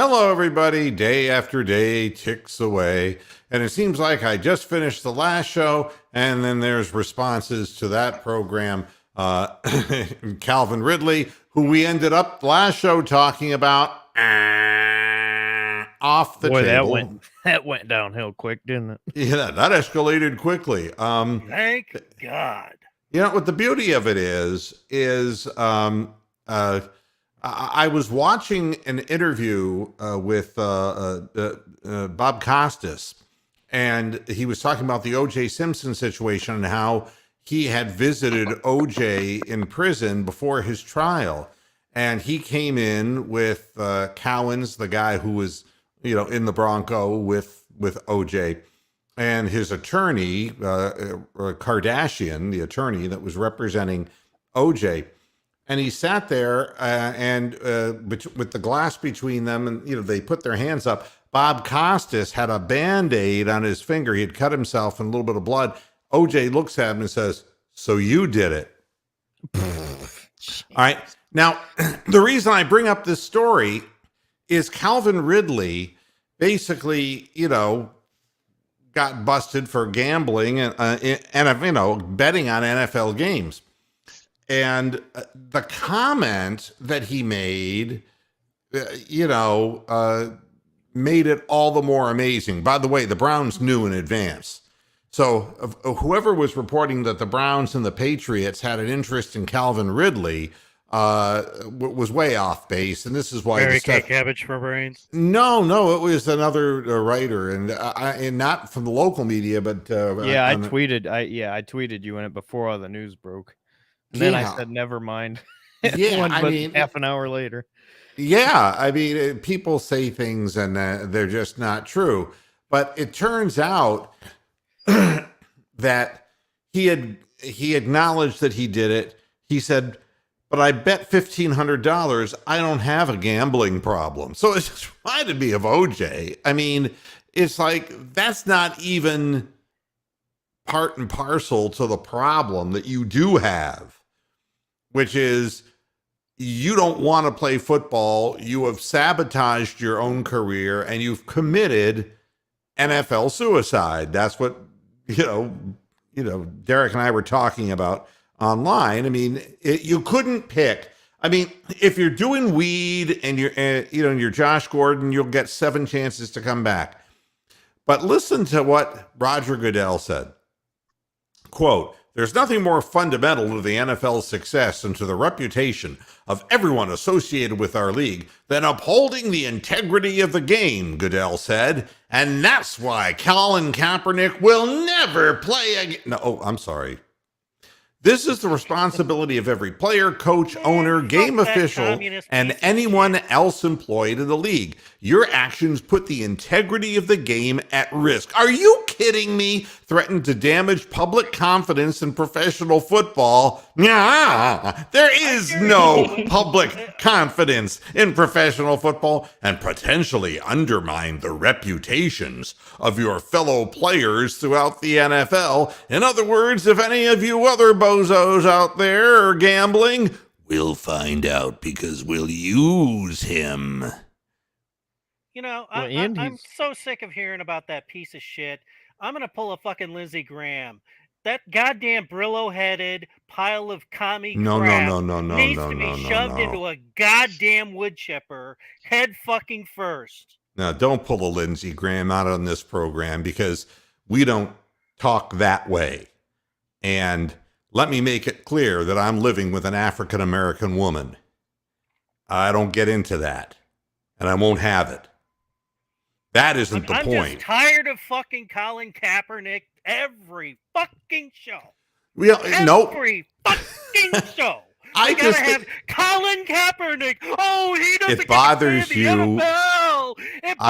Hello, everybody. Day after day ticks away, and it seems like I just finished the last show, and then there's responses to that program. Calvin Ridley, who we ended up last show talking about, off the Boy, table. that went downhill quick, didn't it? Yeah, that escalated quickly. Thank God. You know what the beauty of it is I was watching an interview with Bob Costas, and he was talking about the O.J. Simpson situation and how he had visited O.J. in prison before his trial, and he came in with Cowens, the guy who was in the Bronco with O.J. and his attorney, Kardashian, the attorney that was representing O.J. And he sat there with the glass between them, and they put their hands up. Bob Costas had a Band-Aid on his finger. He had cut himself in a little bit of blood. OJ looks at him and says, "So you did it." All right. Now, the reason I bring up this story is Calvin Ridley basically, got busted for gambling and betting on NFL games. And the comment that he made, made it all the more amazing. By the way, the Browns knew in advance. So whoever was reporting that the Browns and the Patriots had an interest in Calvin Ridley was way off base. And this is why Mary Kay Cabbage for brains. No, it was another writer, and not from the local media, but I tweeted you in it before all the news broke. And then I said, never mind. Half an hour later. Yeah, I mean, people say things and they're just not true. But it turns out that he acknowledged that he did it. He said, "But I bet $1,500. I don't have a gambling problem." So it just reminded me of OJ. I mean, it's like that's not even part and parcel to the problem that you do have, which is you don't want to play football. You have sabotaged your own career and you've committed NFL suicide. That's what, Derek and I were talking about online. I mean, you couldn't pick. I mean, if you're doing weed and you're Josh Gordon, you'll get 7 chances to come back. But listen to what Roger Goodell said. Quote, "There's nothing more fundamental to the NFL's success and to the reputation of everyone associated with our league than upholding the integrity of the game," Goodell said. "And that's why Colin Kaepernick will never play again." No, I'm sorry. "This is the responsibility of every player, coach, owner, game official, and anyone else employed in the league. Your actions put the integrity of the game at risk." Are you kidding me? Threatened to damage public confidence in professional football. Nah, there is no public confidence in professional football, and potentially undermine the reputations of your fellow players throughout the NFL. In other words, if any of you other bozos out there are gambling, we'll find out because we'll use him. I'm so sick of hearing about that piece of shit. I'm going to pull a fucking Lindsey Graham. That goddamn Brillo-headed pile of commie crap needs to be shoved into a goddamn wood chipper head fucking first. Now, don't pull a Lindsey Graham out on this program because we don't talk that way. And let me make it clear that I'm living with an African-American woman. I don't get into that, and I won't have it. That isn't the point. I'm just tired of fucking Colin Kaepernick every fucking show. Every fucking show. I gotta have Colin Kaepernick. Oh, he doesn't. It bothers you. I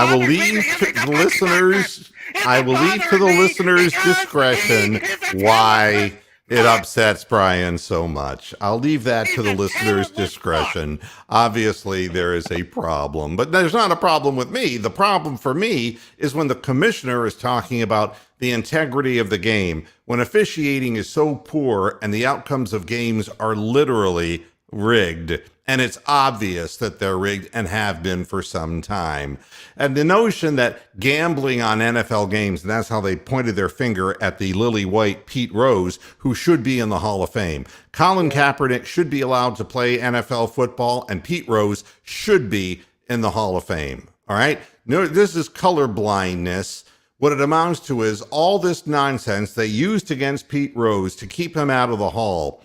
will leave to the listeners. I will leave to the listeners' discretion why it upsets Brian so much. I'll leave that to the listener's discretion. Obviously, there is a problem, but there's not a problem with me. The problem for me is when the commissioner is talking about the integrity of the game, when officiating is so poor and the outcomes of games are literally rigged. And it's obvious that they're rigged and have been for some time. And the notion that gambling on NFL games, and that's how they pointed their finger at the lily white Pete Rose, who should be in the Hall of Fame. Colin Kaepernick should be allowed to play NFL football, and Pete Rose should be in the Hall of Fame. All right? No, this is color blindness. What it amounts to is all this nonsense they used against Pete Rose to keep him out of the Hall.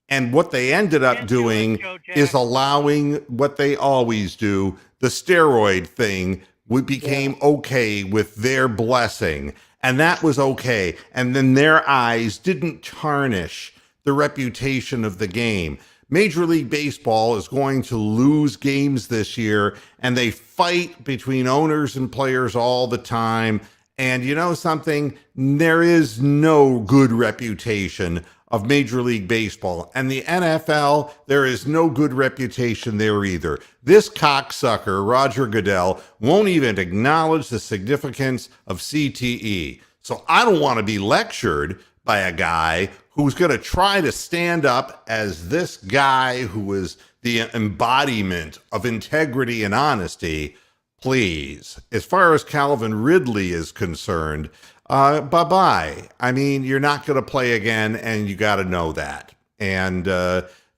And what they ended up doing is allowing what they always do, the steroid thing, became okay with their blessing. And that was okay. And then their eyes didn't tarnish the reputation of the game. Major League Baseball is going to lose games this year, and they fight between owners and players all the time. And you know something? There is no good reputation of Major League Baseball. And the NFL, there is no good reputation there either. This cocksucker, Roger Goodell, won't even acknowledge the significance of CTE. So I don't want to be lectured by a guy who's going to try to stand up as this guy who is the embodiment of integrity and honesty. Please, as far as Calvin Ridley is concerned, bye-bye. I mean, you're not going to play again, and you got to know that. And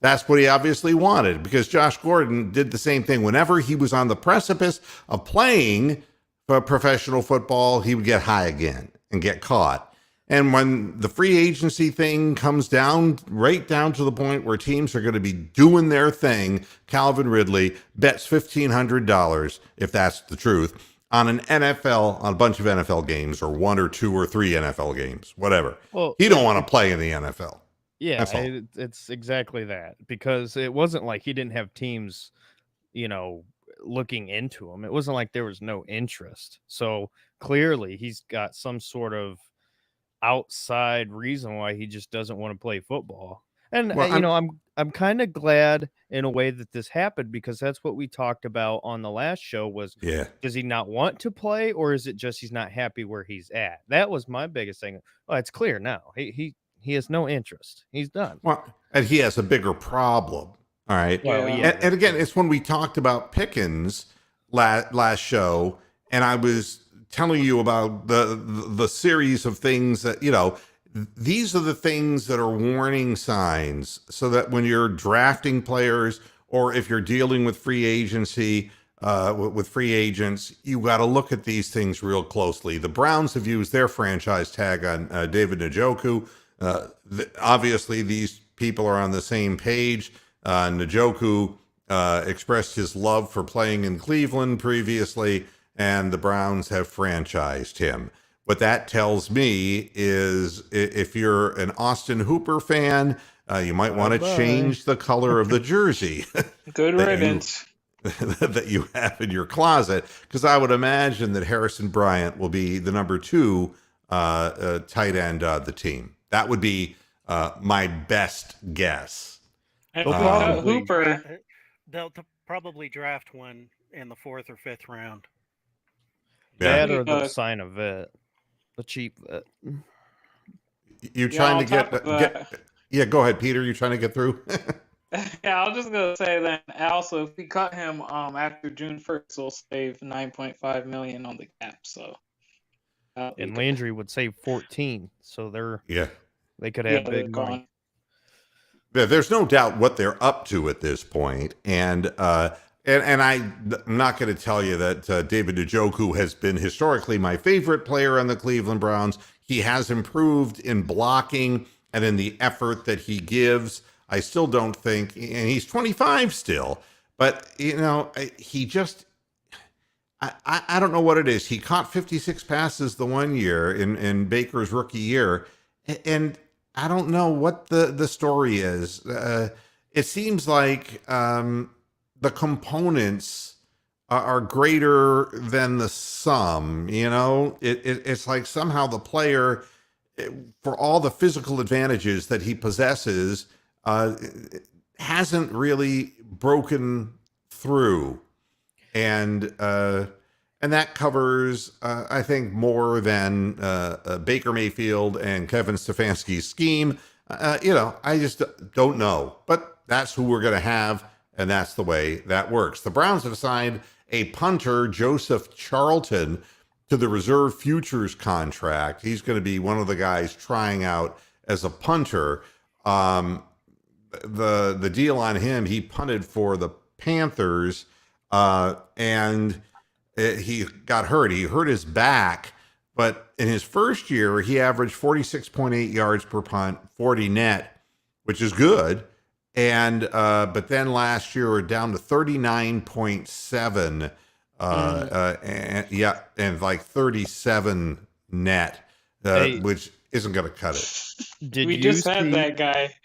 that's what he obviously wanted, because Josh Gordon did the same thing. Whenever he was on the precipice of playing professional football, he would get high again and get caught. And when the free agency thing comes down, right down to the point where teams are going to be doing their thing, Calvin Ridley bets $1,500, if that's the truth, on a bunch of NFL games, or 1 or 2 or 3 NFL games, whatever. Well, he don't want to play in the NFL. Yeah, it's exactly that, because it wasn't like he didn't have teams, looking into him. It wasn't like there was no interest. So clearly he's got some sort of outside reason why he just doesn't want to play football. And I'm kind of glad in a way that this happened, because that's what we talked about on the last show was, does he not want to play, or is it just he's not happy where he's at? That was my biggest thing. Well, it's clear now. He has no interest. He's done. Well, and he has a bigger problem. All right. Well, yeah. And again, it's when we talked about Pickens last show, and I was telling you about the series of things that, these are the things that are warning signs, so that when you're drafting players, or if you're dealing with free agency, with free agents, you got to look at these things real closely. The Browns have used their franchise tag on David Njoku. Obviously, these people are on the same page. Njoku expressed his love for playing in Cleveland previously, and the Browns have franchised him. What that tells me is, if you're an Austin Hooper fan, you might want to change the color of the jersey. Good riddance. That you have in your closet, because I would imagine that Harrison Bryant will be the number 2 tight end of the team. That would be my best guess. Hooper, they'll probably draft one in the 4th or 5th round. That or the sign of vet, the cheap vet. You trying to get? Yeah, go ahead, Peter. You trying to get through? Yeah, I was just gonna say that. Also, if we cut him after June 1st, we'll save $9.5 million on the cap. So, and Landry would save 14. So they could have big money. There's no doubt what they're up to at this point, and I'm not going to tell you that David Njoku has been historically my favorite player on the Cleveland Browns. He has improved in blocking and in the effort that he gives. I still don't think, and he's 25 still, but he just, I don't know what it is. He caught 56 passes the one year in Baker's rookie year, and I don't know what the story is. It seems like the components are greater than the sum. It's like somehow the player, for all the physical advantages that he possesses, hasn't really broken through, and that covers, I think, more than Baker Mayfield and Kevin Stefanski's scheme. I just don't know, but that's who we're going to have and that's the way that works. The Browns have signed a punter, Joseph Charlton, to the reserve futures contract. He's going to be one of the guys trying out as a punter. The deal on him, he punted for the Panthers, and he got hurt. He hurt his back, but in his first year, he averaged 46.8 yards per punt, 40 net, which is good. And but then last year, down to 39.7, and like 37 net, which isn't going to cut it. We just had that guy.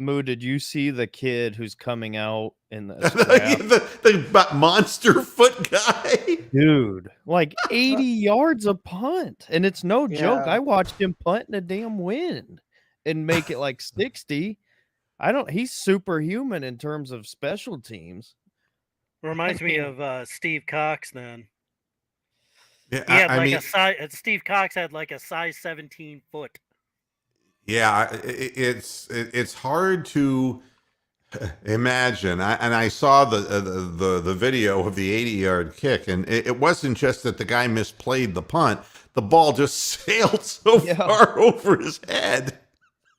Moo, did you see the kid who's coming out in the the monster foot guy? Dude, like 80 yards a punt. And it's no joke. I watched him punt in a damn wind and make it like 60. He's superhuman in terms of special teams. Reminds me of Steve Cox then. Yeah, Steve Cox had like a size 17 foot. Yeah, it's hard to imagine. I saw the video of the 80-yard kick, and it wasn't just that the guy misplayed the punt. The ball just sailed so far over his head.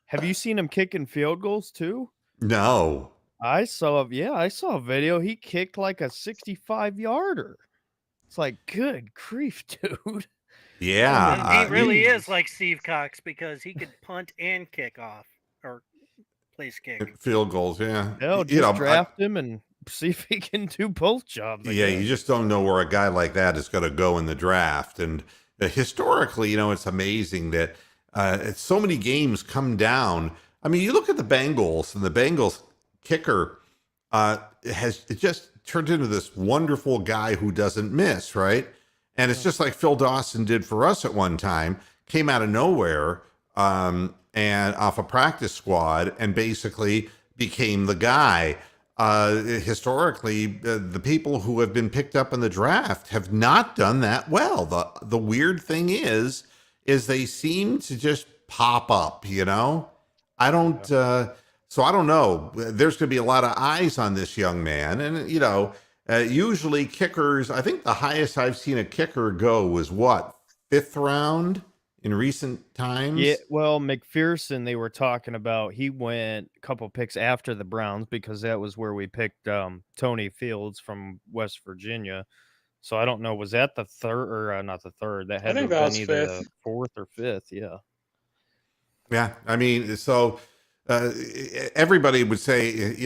Have you seen him kicking field goals too? No. I saw a video. He kicked like a 65-yarder. It's like, good grief, dude. Yeah. He really is like Steve Cox because he could punt and kick off or place kick. Field goals, yeah. No, just draft him and see if he can do both jobs. Yeah, you just don't know where a guy like that is going to go in the draft. And historically, it's amazing that so many games come down. I mean, you look at the Bengals, and the Bengals kicker has just turned into this wonderful guy who doesn't miss, right? And it's just like Phil Dawson did for us at one time, came out of nowhere and off a practice squad and basically became the guy. Historically, the people who have been picked up in the draft have not done that well. The weird thing is they seem to just pop up, I don't, so I don't know. There's going to be a lot of eyes on this young man. And, usually kickers, I think the highest I've seen a kicker go was what, 5th round in recent times? Yeah, well, McPherson, they were talking about, he went a couple picks after the Browns because that was where we picked Tony Fields from West Virginia. So I don't know, was that the third, or not the third? That had to have been either the 4th or 5th, yeah. Yeah, I mean, so everybody would say,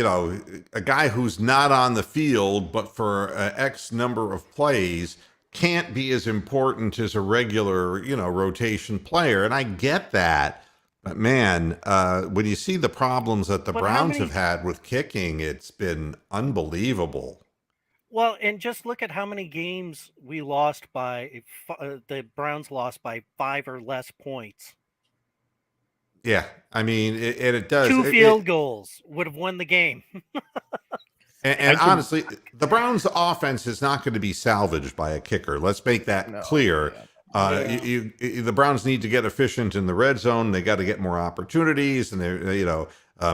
a guy who's not on the field, but for X number of plays can't be as important as a regular, rotation player. And I get that. But man, when you see the problems that the Browns have had with kicking, it's been unbelievable. Well, and just look at how many games we lost by, the Browns lost by 5 or less points. Yeah, I mean, it does. 2 field goals would have won the game. and honestly, the Browns' offense is not going to be salvaged by a kicker. Let's make that clear. The Browns need to get efficient in the red zone. They got to get more opportunities, and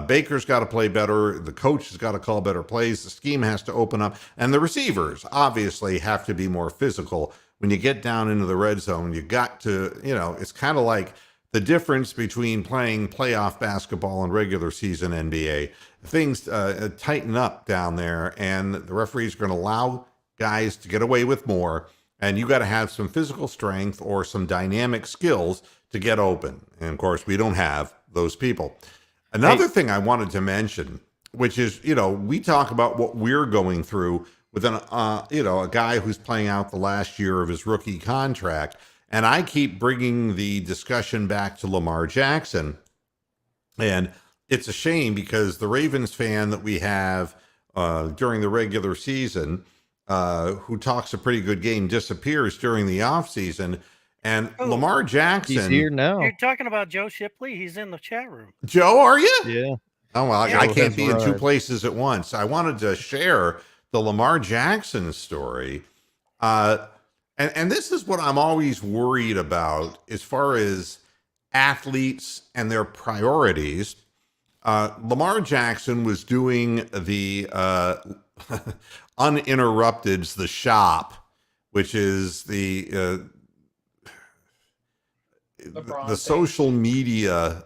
Baker's got to play better. The coach has got to call better plays. The scheme has to open up, and the receivers obviously have to be more physical. When you get down into the red zone, you got to, it's kind of like the difference between playing playoff basketball and regular season NBA. Things tighten up down there, and the referees are going to allow guys to get away with more, and you got to have some physical strength or some dynamic skills to get open. And of course, we don't have those people. Another thing I wanted to mention, which is, we talk about what we're going through with a guy who's playing out the last year of his rookie contract. And I keep bringing the discussion back to Lamar Jackson. And it's a shame because the Ravens fan that we have during the regular season, who talks a pretty good game, disappears during the offseason. And Lamar Jackson... He's here now. You're talking about Joe Shipley? He's in the chat room. Joe, are you? Yeah. Oh, well, I can't be in 2 places at once. I wanted to share the Lamar Jackson story. And this is what I'm always worried about as far as athletes and their priorities. Lamar Jackson was doing the Uninterrupted's The Shop, which is the social media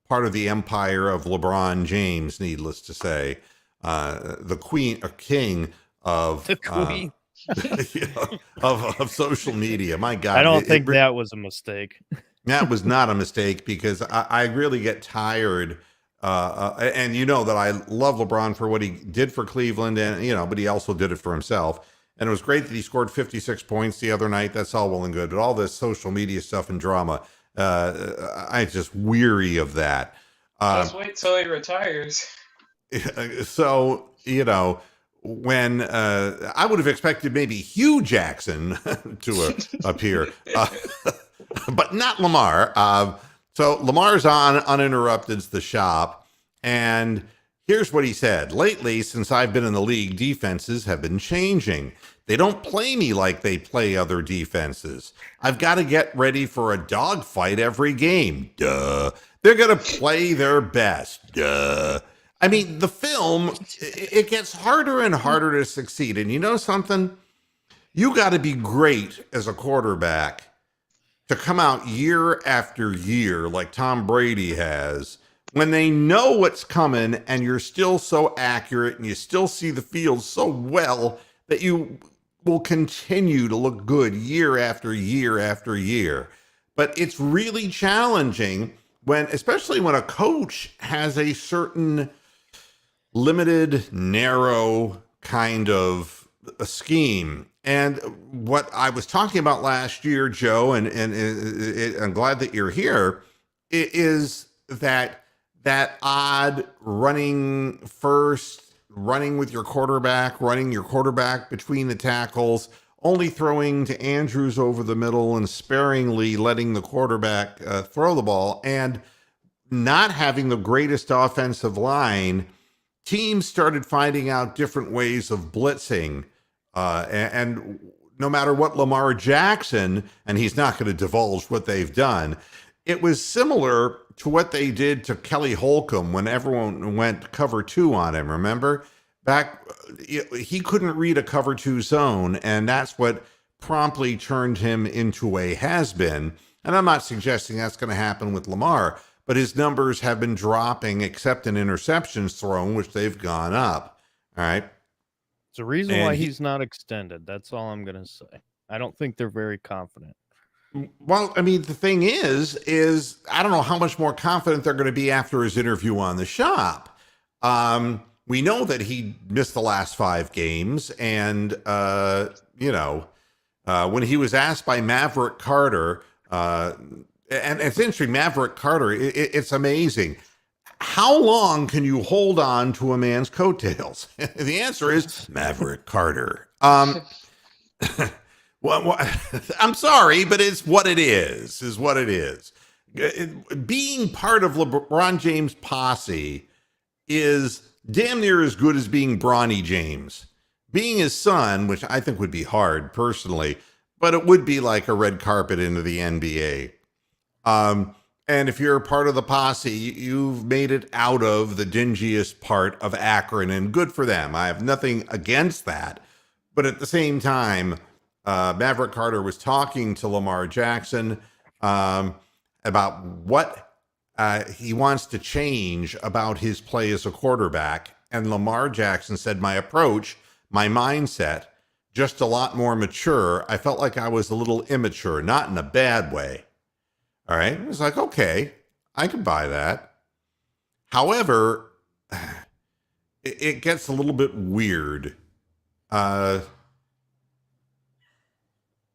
part of the empire of LeBron James, needless to say, the queen or king of The queen. of social media. My God, I don't think that was a mistake. That was not a mistake, because I really get tired. And you know that I love LeBron for what he did for Cleveland, and but he also did it for himself. And it was great that he scored 56 points the other night. That's all well and good, but all this social media stuff and drama, I'm just weary of that. Just wait till he retires. So, when I would have expected maybe Hugh Jackson to appear, but not Lamar. So Lamar's on Uninterrupted's The Shop, and here's what he said. Lately, since I've been in the league, defenses have been changing. They don't play me like they play other defenses. I've got to get ready for a dogfight every game. Duh. They're going to play their best. Duh. I mean, the film, it gets harder and harder to succeed. And you know something? You got to be great as a quarterback to come out year after year like Tom Brady has, when they know what's coming and you're still so accurate and you still see the field so well that you will continue to look good year after year after year. But it's really challenging especially when a coach has a certain limited, narrow kind of a scheme. And what I was talking about last year, Joe, and I'm glad that you're here, is that odd running first, running with your quarterback, running your quarterback between the tackles, only throwing to Andrews over the middle and sparingly letting the quarterback throw the ball, and not having the greatest offensive line. Teams started finding out different ways of blitzing. And no matter what Lamar Jackson, and he's not going to divulge what they've done, it was similar to what they did to Kelly Holcomb when everyone went cover 2 on him. Remember? He couldn't read a cover 2 zone, and that's what promptly turned him into a has-been. And I'm not suggesting that's going to happen with Lamar, but his numbers have been dropping, except in interceptions thrown, which they've gone up. All right. It's a reason why he's not extended. That's all I'm going to say. I don't think they're very confident. Well, I mean, the thing is I don't know how much more confident they're going to be after his interview on The Shop. We know that he missed the last 5 games, and when he was asked by Maverick Carter, and it's interesting, Maverick Carter, it's amazing. How long can you hold on to a man's coattails? The answer is Maverick Carter. Well, I'm sorry, but it's what it is what it is. Being part of LeBron James' posse is damn near as good as being Bronny James. Being his son, which I think would be hard personally, but it would be like a red carpet into the NBA. And if you're a part of the posse, you've made it out of the dingiest part of Akron, and good for them. I have nothing against that. But at the same time, Maverick Carter was talking to Lamar Jackson about what he wants to change about his play as a quarterback. And Lamar Jackson said, my approach, my mindset, just a lot more mature. I felt like I was a little immature, not in a bad way. All right. It was like, okay, I can buy that. However, it gets a little bit weird.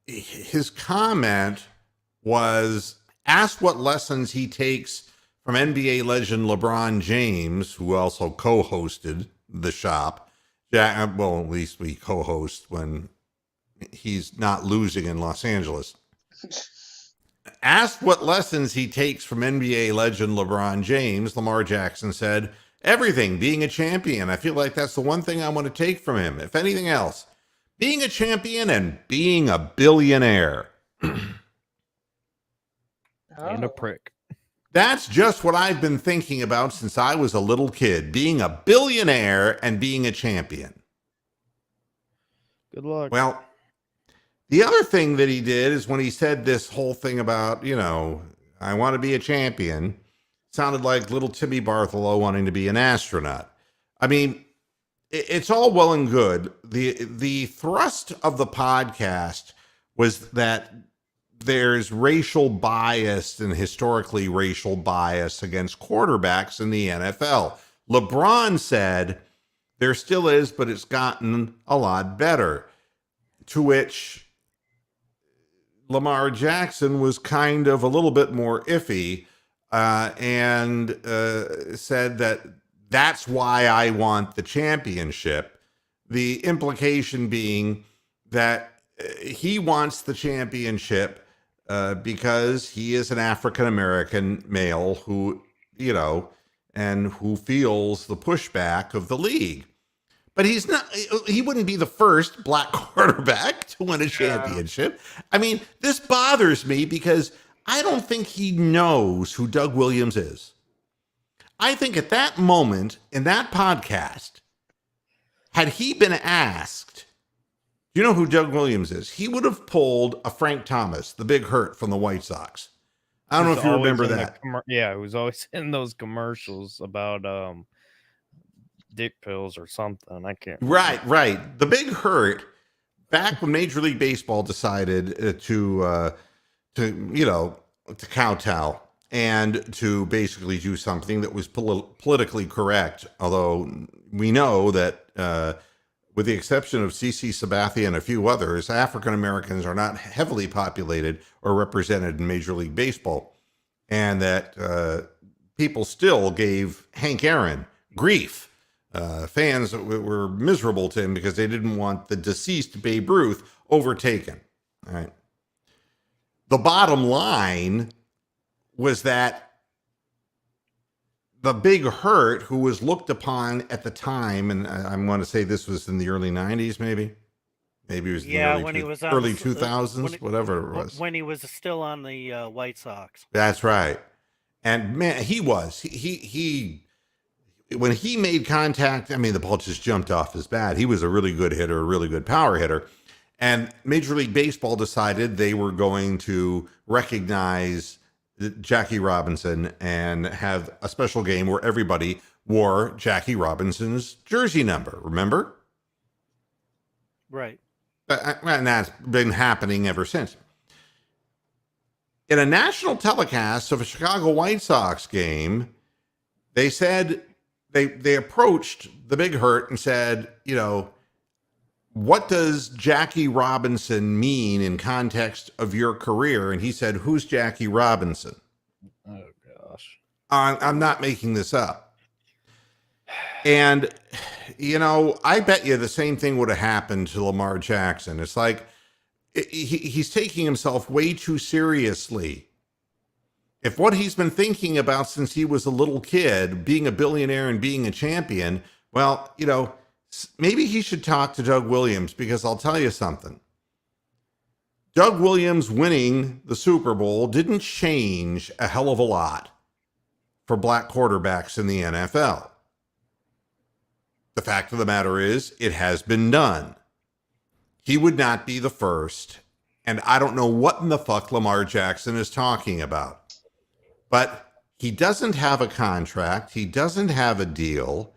His comment was asked what lessons he takes from NBA legend LeBron James, who also co-hosted The Shop. Well, at least we co-host when he's not losing in Los Angeles. Asked what lessons he takes from NBA legend LeBron James, Lamar Jackson said, everything, being a champion. I feel like that's the one thing I want to take from him. If anything else, being a champion and being a billionaire. And a prick. That's just what I've been thinking about since I was a little kid, being a billionaire and being a champion. Good luck. Well, the other thing that he did is when he said this whole thing about, I want to be a champion, sounded like little Timmy Bartholow wanting to be an astronaut. I mean, it's all well and good. The thrust of the podcast was that there's racial bias and historically racial bias against quarterbacks in the NFL. LeBron said there still is, but it's gotten a lot better. To which Lamar Jackson was kind of a little bit more iffy and said that that's why I want the championship. The implication being that he wants the championship because he is an African-American male who, and who feels the pushback of the league. But he wouldn't be the first black quarterback to win a championship. I mean, this bothers me because I don't think he knows who Doug Williams is. I think at that moment in that podcast, had he been asked, you know who Doug Williams is? He would have pulled a Frank Thomas, the big hurt from the White Sox. I don't know if you remember that. It was always in those commercials about dick pills or something. I can't remember. Right. The big hurt back when Major League Baseball decided to kowtow and to basically do something that was politically correct. Although we know that with the exception of CC Sabathia and a few others, African Americans are not heavily populated or represented in Major League Baseball, and that people still gave Hank Aaron grief. Fans were miserable to him because they didn't want the deceased Babe Ruth overtaken. All right. The bottom line was that the big hurt, who was looked upon at the time, and I want to say this was in the early 90s, maybe it was in the early 2000s, whatever it was. When he was still on the White Sox. That's right. And man, he when he made contact, I mean, the ball just jumped off his bat. He was a really good hitter, a really good power hitter. And Major League Baseball decided they were going to recognize Jackie Robinson and have a special game where everybody wore Jackie Robinson's jersey number. Remember? Right. And that's been happening ever since. In a national telecast of a Chicago White Sox game, they said they approached the big hurt and said, what does Jackie Robinson mean in context of your career? And he said, who's Jackie Robinson? Oh, gosh. I'm not making this up. And, I bet you the same thing would have happened to Lamar Jackson. It's like he's taking himself way too seriously. If what he's been thinking about since he was a little kid, being a billionaire and being a champion, well, maybe he should talk to Doug Williams, because I'll tell you something. Doug Williams winning the Super Bowl didn't change a hell of a lot for black quarterbacks in the NFL. The fact of the matter is, it has been done. He would not be the first, and I don't know what in the fuck Lamar Jackson is talking about. But he doesn't have a contract, he doesn't have a deal,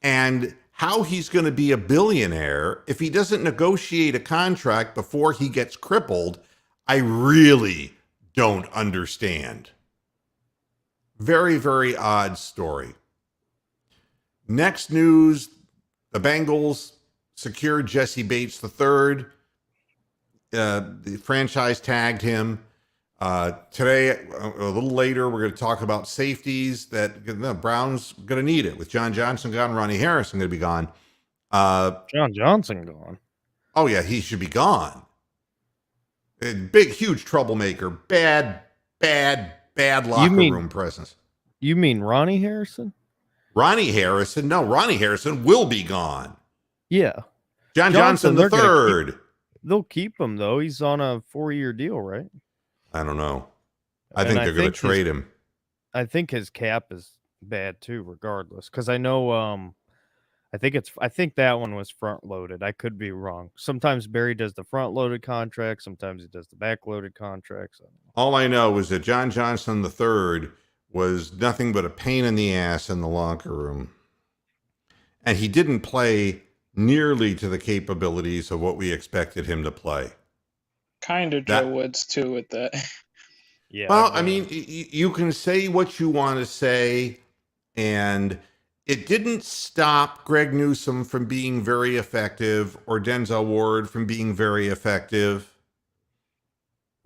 and how he's going to be a billionaire if he doesn't negotiate a contract before he gets crippled, I really don't understand. Very, very odd story. Next news, the Bengals secured Jesse Bates III. The franchise tagged him. Today, a little later, we're going to talk about safeties that the Browns going to need it. With John Johnson gone, Ronnie Harrison going to be gone. John Johnson gone. Oh, yeah, he should be gone. A big, huge troublemaker. Bad locker room presence. You mean Ronnie Harrison? Ronnie Harrison? No, Ronnie Harrison will be gone. Yeah. John Johnson III. They'll keep him, though. He's on a 4-year deal, right? I don't know. I think they're going to trade him. I think his cap is bad too, regardless. Because I know, I think that one was front loaded. I could be wrong. Sometimes Barry does the front loaded contract. Sometimes he does the back loaded contracts. All I know is that John Johnson III was nothing but a pain in the ass in the locker room. And he didn't play nearly to the capabilities of what we expected him to play. Kind of Joe Woods, too, with that. Yeah. Well, I mean, you can say what you want to say, and it didn't stop Greg Newsome from being very effective or Denzel Ward from being very effective.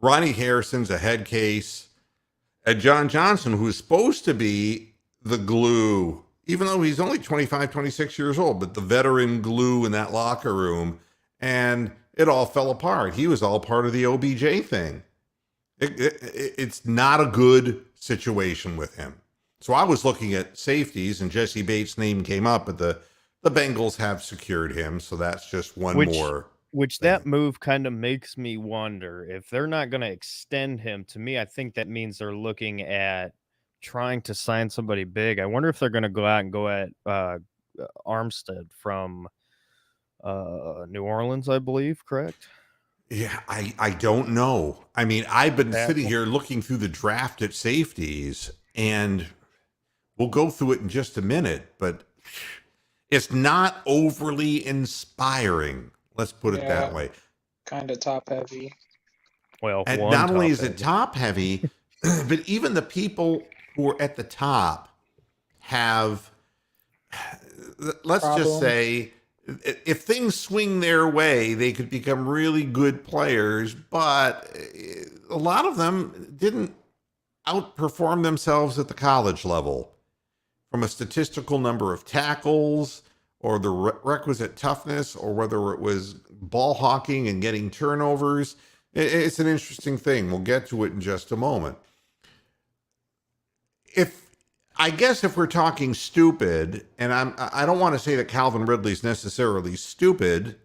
Ronnie Harrison's a head case. And John Johnson, who's supposed to be the glue, even though he's only 25, 26 years old, but the veteran glue in that locker room, and it all fell apart. He was all part of the OBJ thing. It's not a good situation with him. So I was looking at safeties, and Jesse Bates' name came up, but the Bengals have secured him, so that's just one more. Which that move kind of makes me wonder if they're not going to extend him. To me, I think that means they're looking at trying to sign somebody big. I wonder if they're going to go out and go at Armstead from New Orleans, I believe, correct? Yeah, I don't know. I mean, I've been sitting here looking through the draft at safeties, and we'll go through it in just a minute, but it's not overly inspiring. Let's put it that way. Kind of top heavy. Well, and not only is it top heavy, but even the people who are at the top have, let's just say, if things swing their way, they could become really good players, but a lot of them didn't outperform themselves at the college level from a statistical number of tackles or the requisite toughness, or whether it was ball hawking and getting turnovers. It's an interesting thing. We'll get to it in just a moment. I guess if we're talking stupid, and I don't want to say that Calvin Ridley's necessarily stupid,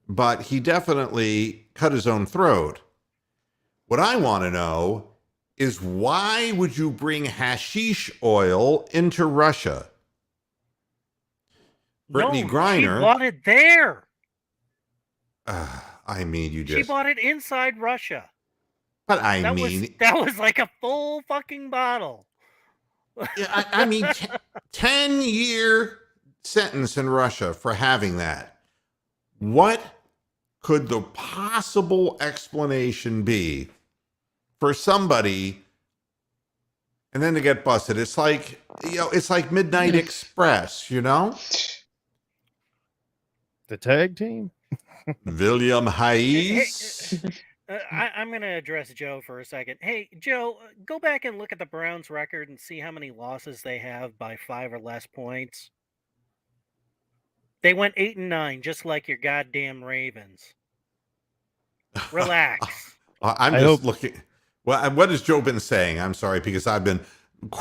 but he definitely cut his own throat. What I want to know is, why would you bring hashish oil into Russia? Brittany Griner. She bought it there. I mean, She bought it inside Russia. But that was like a full fucking bottle. Yeah, I mean, 10-year sentence in Russia for having that. What could the possible explanation be for somebody, and then to get busted? It's like, it's like Midnight Express, The tag team? William Hayes. I'm going to address Joe for a second. Hey, Joe, go back and look at the Browns record and see how many losses they have by 5 or less points. They went 8-9, just like your goddamn Ravens. Relax. I'm just looking. Well, what has Joe been saying? I'm sorry, because I've been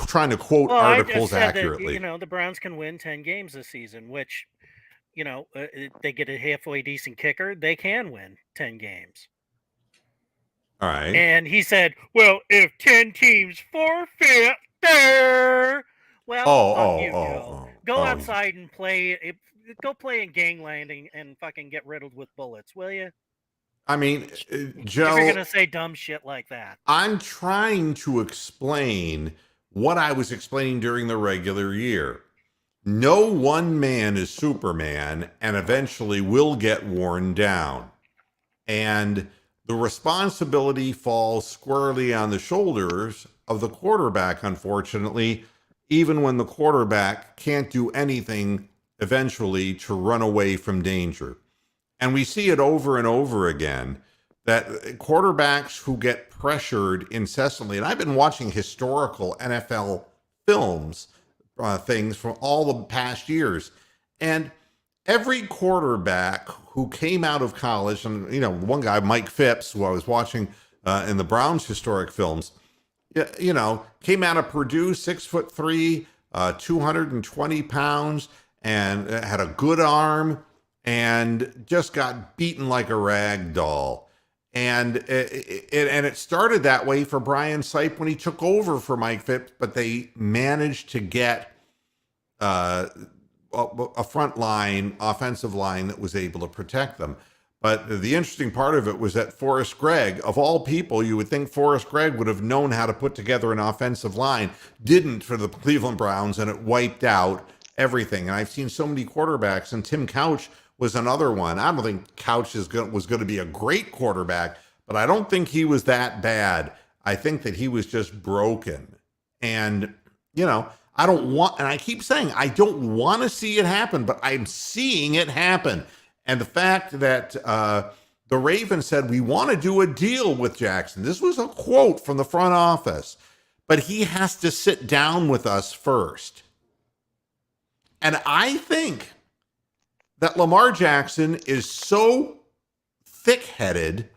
trying to quote articles accurately. That, the Browns can win 10 games this season, which, they get a halfway decent kicker. They can win 10 games. All right. And he said, well, if 10 teams forfeit there, well, go outside and play. Go play in gang landing and fucking get riddled with bullets, will you? I mean, Joe, if you're going to say dumb shit like that. I'm trying to explain what I was explaining during the regular year. No one man is Superman, and eventually will get worn down. And the responsibility falls squarely on the shoulders of the quarterback, unfortunately, even when the quarterback can't do anything eventually to run away from danger. And we see it over and over again, that quarterbacks who get pressured incessantly, and I've been watching historical NFL films, things from all the past years, and every quarterback who came out of college, and one guy, Mike Phipps, who I was watching in the Browns historic films, came out of Purdue, 6'3", 220 pounds, and had a good arm, and just got beaten like a rag doll. And it started that way for Brian Sipe when he took over for Mike Phipps, but they managed to get a front line, offensive line that was able to protect them. But the interesting part of it was that Forrest Gregg, of all people, you would think Forrest Gregg would have known how to put together an offensive line, didn't for the Cleveland Browns, and it wiped out everything. And I've seen so many quarterbacks, and Tim Couch was another one. I don't think Couch was going to be a great quarterback, but I don't think he was that bad. I think that he was just broken. And, I don't want, and I keep saying, I don't want to see it happen, but I'm seeing it happen. And the fact that the Ravens said, we want to do a deal with Jackson. This was a quote from the front office, but he has to sit down with us first. And I think that Lamar Jackson is so thick-headed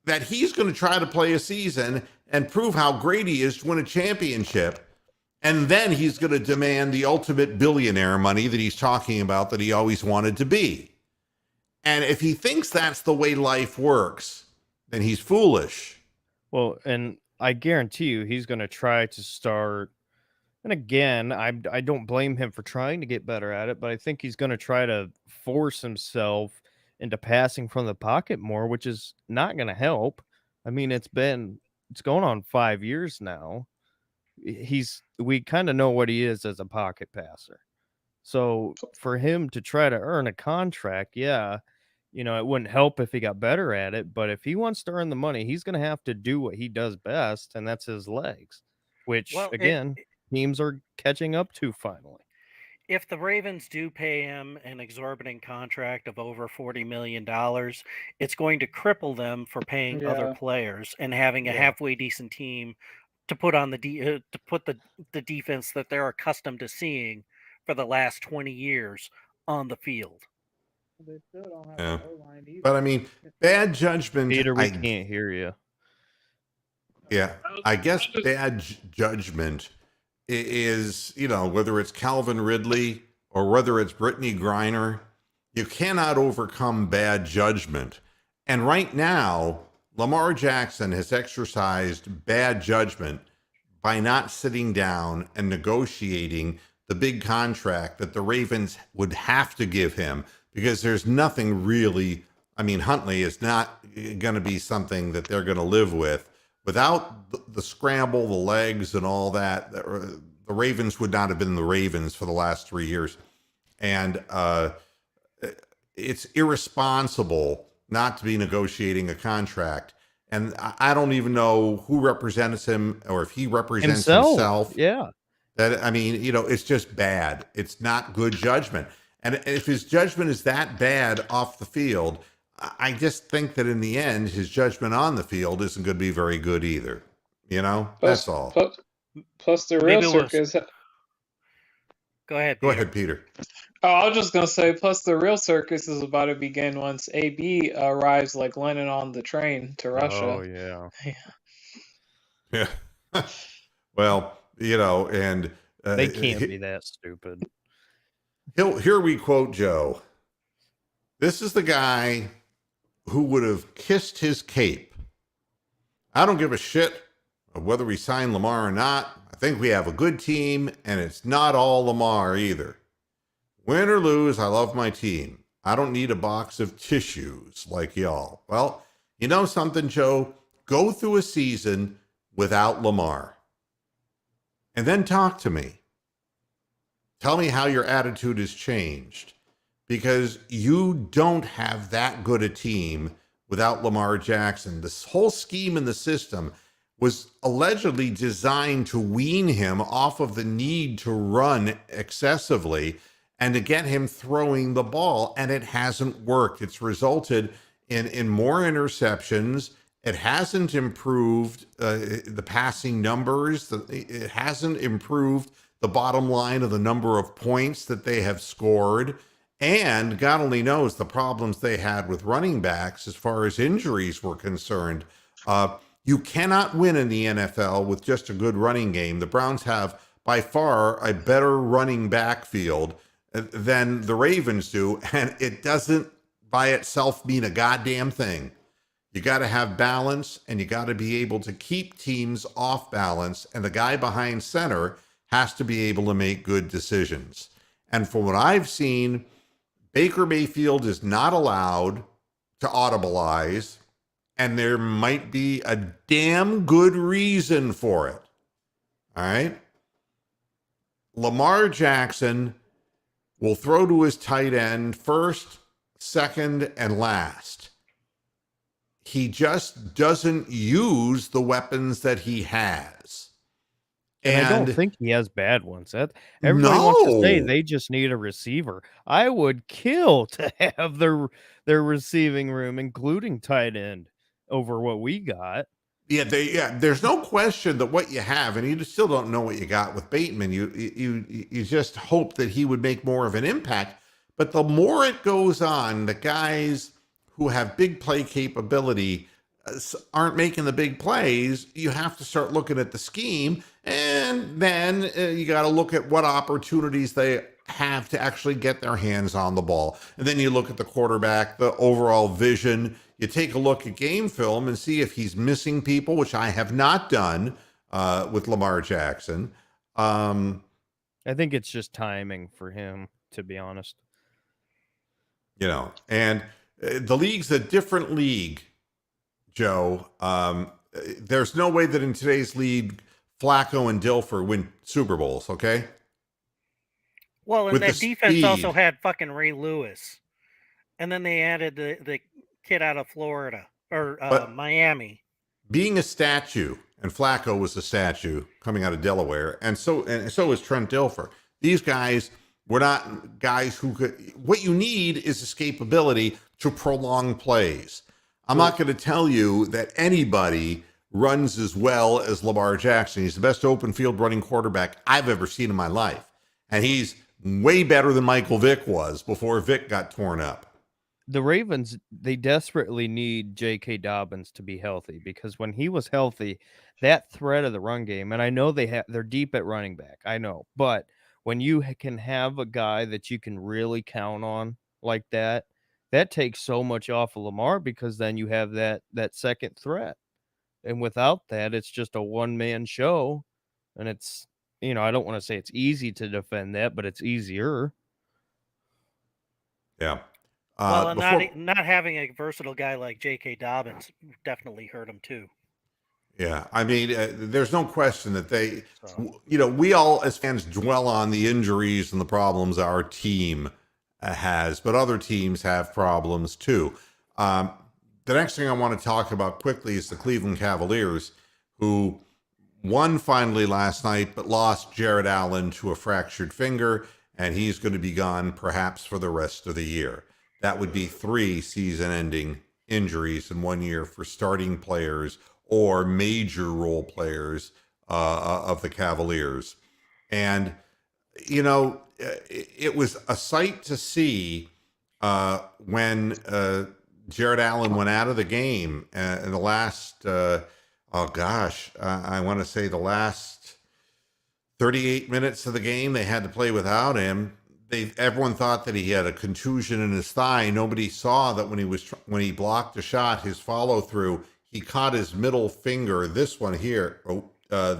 that he's going to try to play a season and prove how great he is to win a championship. And then he's going to demand the ultimate billionaire money that he's talking about that he always wanted to be. And if he thinks that's the way life works, then he's foolish. Well, and I guarantee you he's going to try to start. And again, I don't blame him for trying to get better at it, but I think he's going to try to force himself into passing from the pocket more, which is not going to help. I mean, it's going on 5 years now. We kind of know what he is as a pocket passer. So for him to try to earn a contract, yeah, it wouldn't help if he got better at it, but if he wants to earn the money, he's going to have to do what he does best, and that's his legs, which teams are catching up to finally. If the Ravens do pay him an exorbitant contract of over $40 million, it's going to cripple them for paying other players and having a halfway decent team to put on the defense that they're accustomed to seeing for the last 20 years on the field. They still don't have an O-line either. But I mean, bad judgment. Peter, we can't hear you. Yeah, I guess bad judgment is, whether it's Calvin Ridley or whether it's Brittany Griner, you cannot overcome bad judgment. And right now, Lamar Jackson has exercised bad judgment by not sitting down and negotiating the big contract that the Ravens would have to give him, because there's nothing really, Huntley is not going to be something that they're going to live with. Without the scramble, the legs, and all that, the Ravens would not have been the Ravens for the last 3 years. And it's irresponsible not to be negotiating a contract. And I don't even know who represents him or if he represents himself. Yeah. It's just bad. It's not good judgment. And if his judgment is that bad off the field, I just think that in the end, his judgment on the field isn't going to be very good either. That's all. Plus the real circus. Go ahead, Peter. Go ahead, Peter. Oh, I was just going to say, plus the real circus is about to begin once AB arrives like Lennon on the train to Russia. Oh, yeah. Yeah. Well, and they can't be that stupid. Here we quote Joe. This is the guy who would have kissed his cape. I don't give a shit of whether we sign Lamar or not. I think we have a good team, and it's not all Lamar either. Win or lose, I love my team. I don't need a box of tissues like y'all. Well, you know something, Joe? Go through a season without Lamar. And then talk to me. Tell me how your attitude has changed. Because you don't have that good a team without Lamar Jackson. This whole scheme in the system was allegedly designed to wean him off of the need to run excessively and to get him throwing the ball, and it hasn't worked. It's resulted in more interceptions. It hasn't improved the passing numbers. It hasn't improved the bottom line of the number of points that they have scored. And God only knows the problems they had with running backs as far as injuries were concerned. You cannot win in the NFL with just a good running game. The Browns have by far a better running backfield than the Ravens do, and it doesn't by itself mean a goddamn thing. You got to have balance, and you got to be able to keep teams off balance. And the guy behind center has to be able to make good decisions. And from what I've seen, Baker Mayfield is not allowed to audibilize, and there might be a damn good reason for it. All right? Lamar Jackson will throw to his tight end first, second, and last. He just doesn't use the weapons that he has. And I don't think he has bad ones. Everybody wants to say they just need a receiver. I would kill to have their receiving room, including tight end, over what we got. Yeah, there's no question that what you have, and you still don't know what you got with Bateman. You just hope that he would make more of an impact. But the more it goes on, the guys who have big play capability aren't making the big plays. You have to start looking at the scheme, and then you got to look at what opportunities they have to actually get their hands on the ball. And then you look at the quarterback, the overall vision. You take a look at game film and see if he's missing people, which I have not done with Lamar Jackson. I think it's just timing for him, to be honest. And the league's a different league, Joe. There's no way that in today's league, Flacco and Dilfer win Super Bowls, okay? Well, and that defense also had fucking Ray Lewis. And then they added the kid out of Florida or Miami. Being a statue, and Flacco was a statue coming out of Delaware, and so is Trent Dilfer. These guys were not guys who could. What you need is escapability to prolong plays. I'm not going to tell you that anybody runs as well as Lamar Jackson. He's the best open field running quarterback I've ever seen in my life, and he's way better than Michael Vick was before Vick got torn up. The Ravens, they desperately need J.K. Dobbins to be healthy, because when he was healthy, that threat of the run game, and I know they're deep at running back, I know, but when you can have a guy that you can really count on like that, that takes so much off of Lamar, because then you have that second threat. And without that, it's just a one-man show, and it's, I don't want to say it's easy to defend that, but it's easier. Yeah. Well, not having a versatile guy like J.K. Dobbins definitely hurt him too. Yeah, I mean, there's no question that we all as fans dwell on the injuries and the problems our team has, but other teams have problems too. The next thing I want to talk about quickly is the Cleveland Cavaliers, who won finally last night, but lost Jared Allen to a fractured finger, and he's going to be gone perhaps for the rest of the year. That would be 3 season-ending injuries in 1 year for starting players or major role players of the Cavaliers. And, it was a sight to see when Jared Allen went out of the game in the last, I want to say the last 38 minutes of the game. They had to play without him. Everyone thought that he had a contusion in his thigh. Nobody saw that when he blocked a shot, his follow through, he caught his middle finger, this one here, and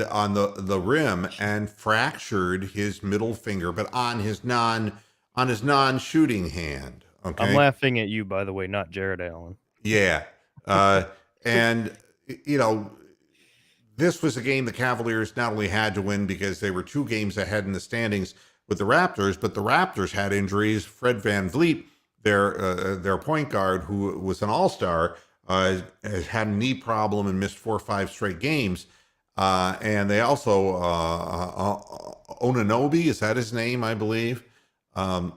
on the rim, and fractured his middle finger, but on his non-shooting hand. Okay, I'm laughing at you, by the way, not Jared Allen. Yeah, and this was a game the Cavaliers not only had to win because they were 2 games ahead in the standings with the Raptors, but the Raptors had injuries. Fred VanVleet, their point guard, who was an all-star, has had a knee problem and missed 4 or 5 straight games. And they also, Onanobi, is that his name, I believe, who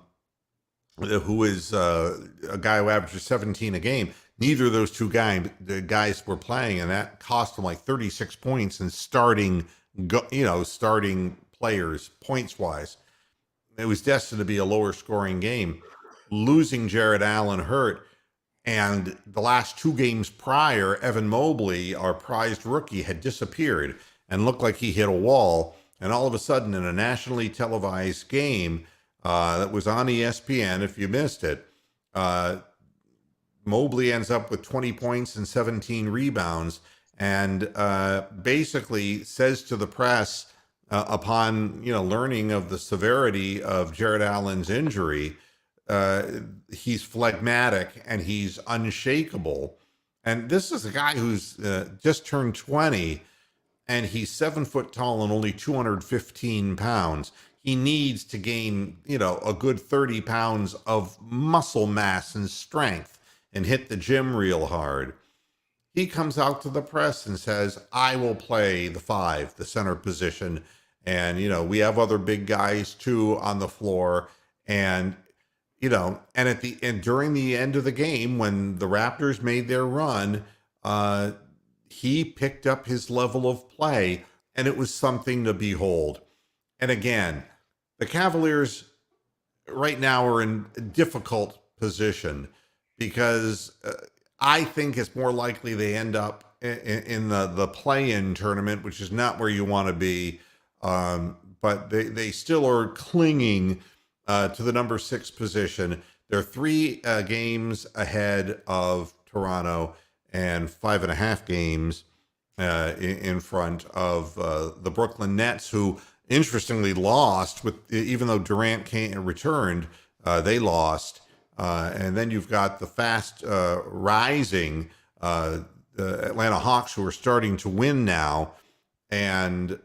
is a guy who averages 17 a game. Neither of those 2 guys were playing, and that cost them like 36 points in starting players points-wise. It was destined to be a lower-scoring game. Losing Jared Allen hurt, and the last 2 games prior, Evan Mobley, our prized rookie, had disappeared and looked like he hit a wall. And all of a sudden, in a nationally televised game that was on ESPN, if you missed it, Mobley ends up with 20 points and 17 rebounds, and basically says to the press upon learning of the severity of Jared Allen's injury, he's phlegmatic and he's unshakable. And this is a guy who's just turned 20, and he's 7 foot tall and only 215 pounds. He needs to gain, a good 30 pounds of muscle mass and strength and hit the gym real hard. He comes out to the press and says, I will play the 5, the center position. And, we have other big guys too on the floor. And, and during the end of the game, when the Raptors made their run, he picked up his level of play, and it was something to behold. And again, the Cavaliers right now are in a difficult position because I think it's more likely they end up in the play-in tournament, which is not where you want to be. But they still are clinging to the number 6 position. They're 3 games ahead of Toronto and 5.5 games in front of the Brooklyn Nets, who interestingly lost even though Durant returned, they lost. And then you've got the fast rising the Atlanta Hawks, who are starting to win now. And,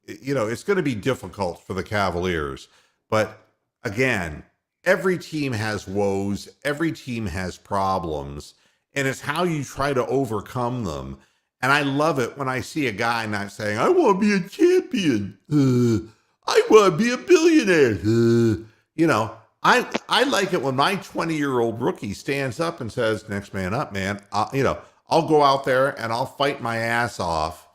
it's going to be difficult for the Cavaliers. But again, every team has woes. Every team has problems. And it's how you try to overcome them. And I love it when I see a guy not saying, I want to be a champion. I want to be a billionaire. I like it when my 20-year-old rookie stands up and says, next man up, man. I'll go out there and I'll fight my ass off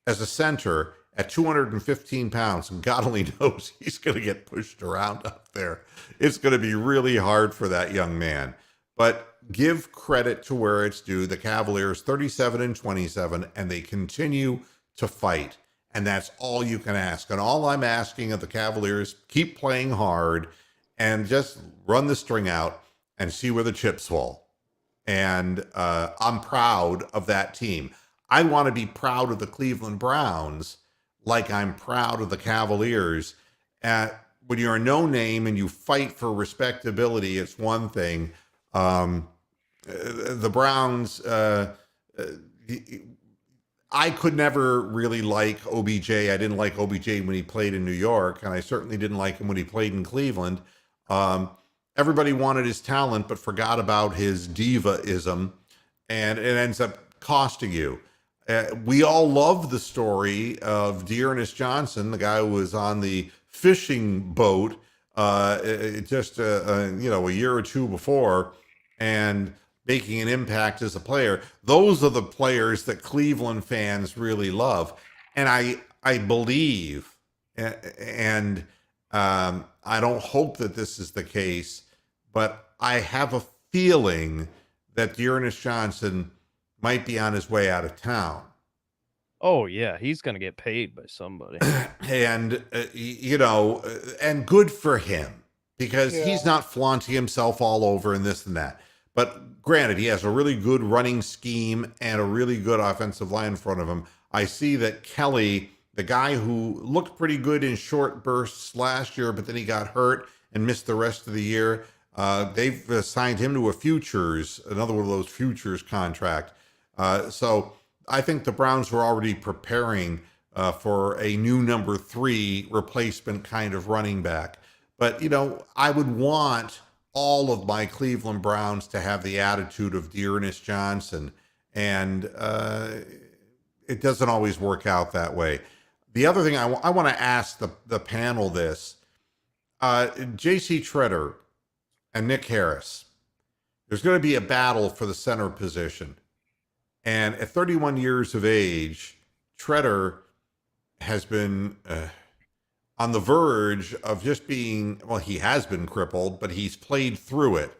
as a center at 215 pounds. And God only knows he's going to get pushed around up there. It's going to be really hard for that young man. But give credit to where it's due. The Cavaliers 37-27, and they continue to fight. And that's all you can ask. And all I'm asking of the Cavaliers, keep playing hard and just run the string out and see where the chips fall. And I'm proud of that team. I want to be proud of the Cleveland Browns like I'm proud of the Cavaliers. When you're a no name and you fight for respectability, it's one thing. The Browns, I could never really like OBJ. I didn't like OBJ when he played in New York, and I certainly didn't like him when he played in Cleveland. Everybody wanted his talent, but forgot about his diva-ism, and it ends up costing you. We all love the story of Darius Johnson, the guy who was on the fishing boat just a year or two before, and making an impact as a player. Those are the players that Cleveland fans really love. And I believe, and I don't hope that this is the case, but I have a feeling that Darius Johnson might be on his way out of town. Oh, yeah, he's going to get paid by somebody. And, and good for him, because he's not flaunting himself all over and this and that. But granted, he has a really good running scheme and a really good offensive line in front of him. I see that Kelly, the guy who looked pretty good in short bursts last year, but then he got hurt and missed the rest of the year, they've signed him to another one of those futures contract. So I think the Browns were already preparing for a new number 3 replacement kind of running back. But, I would want all of my Cleveland Browns to have the attitude of Darius Johnson. And it doesn't always work out that way. The other thing I want to ask the panel this. J.C. Treader and Nick Harris. There's going to be a battle for the center position. And at 31 years of age, Treader has been on the verge of just being, well, he has been crippled, but he's played through it.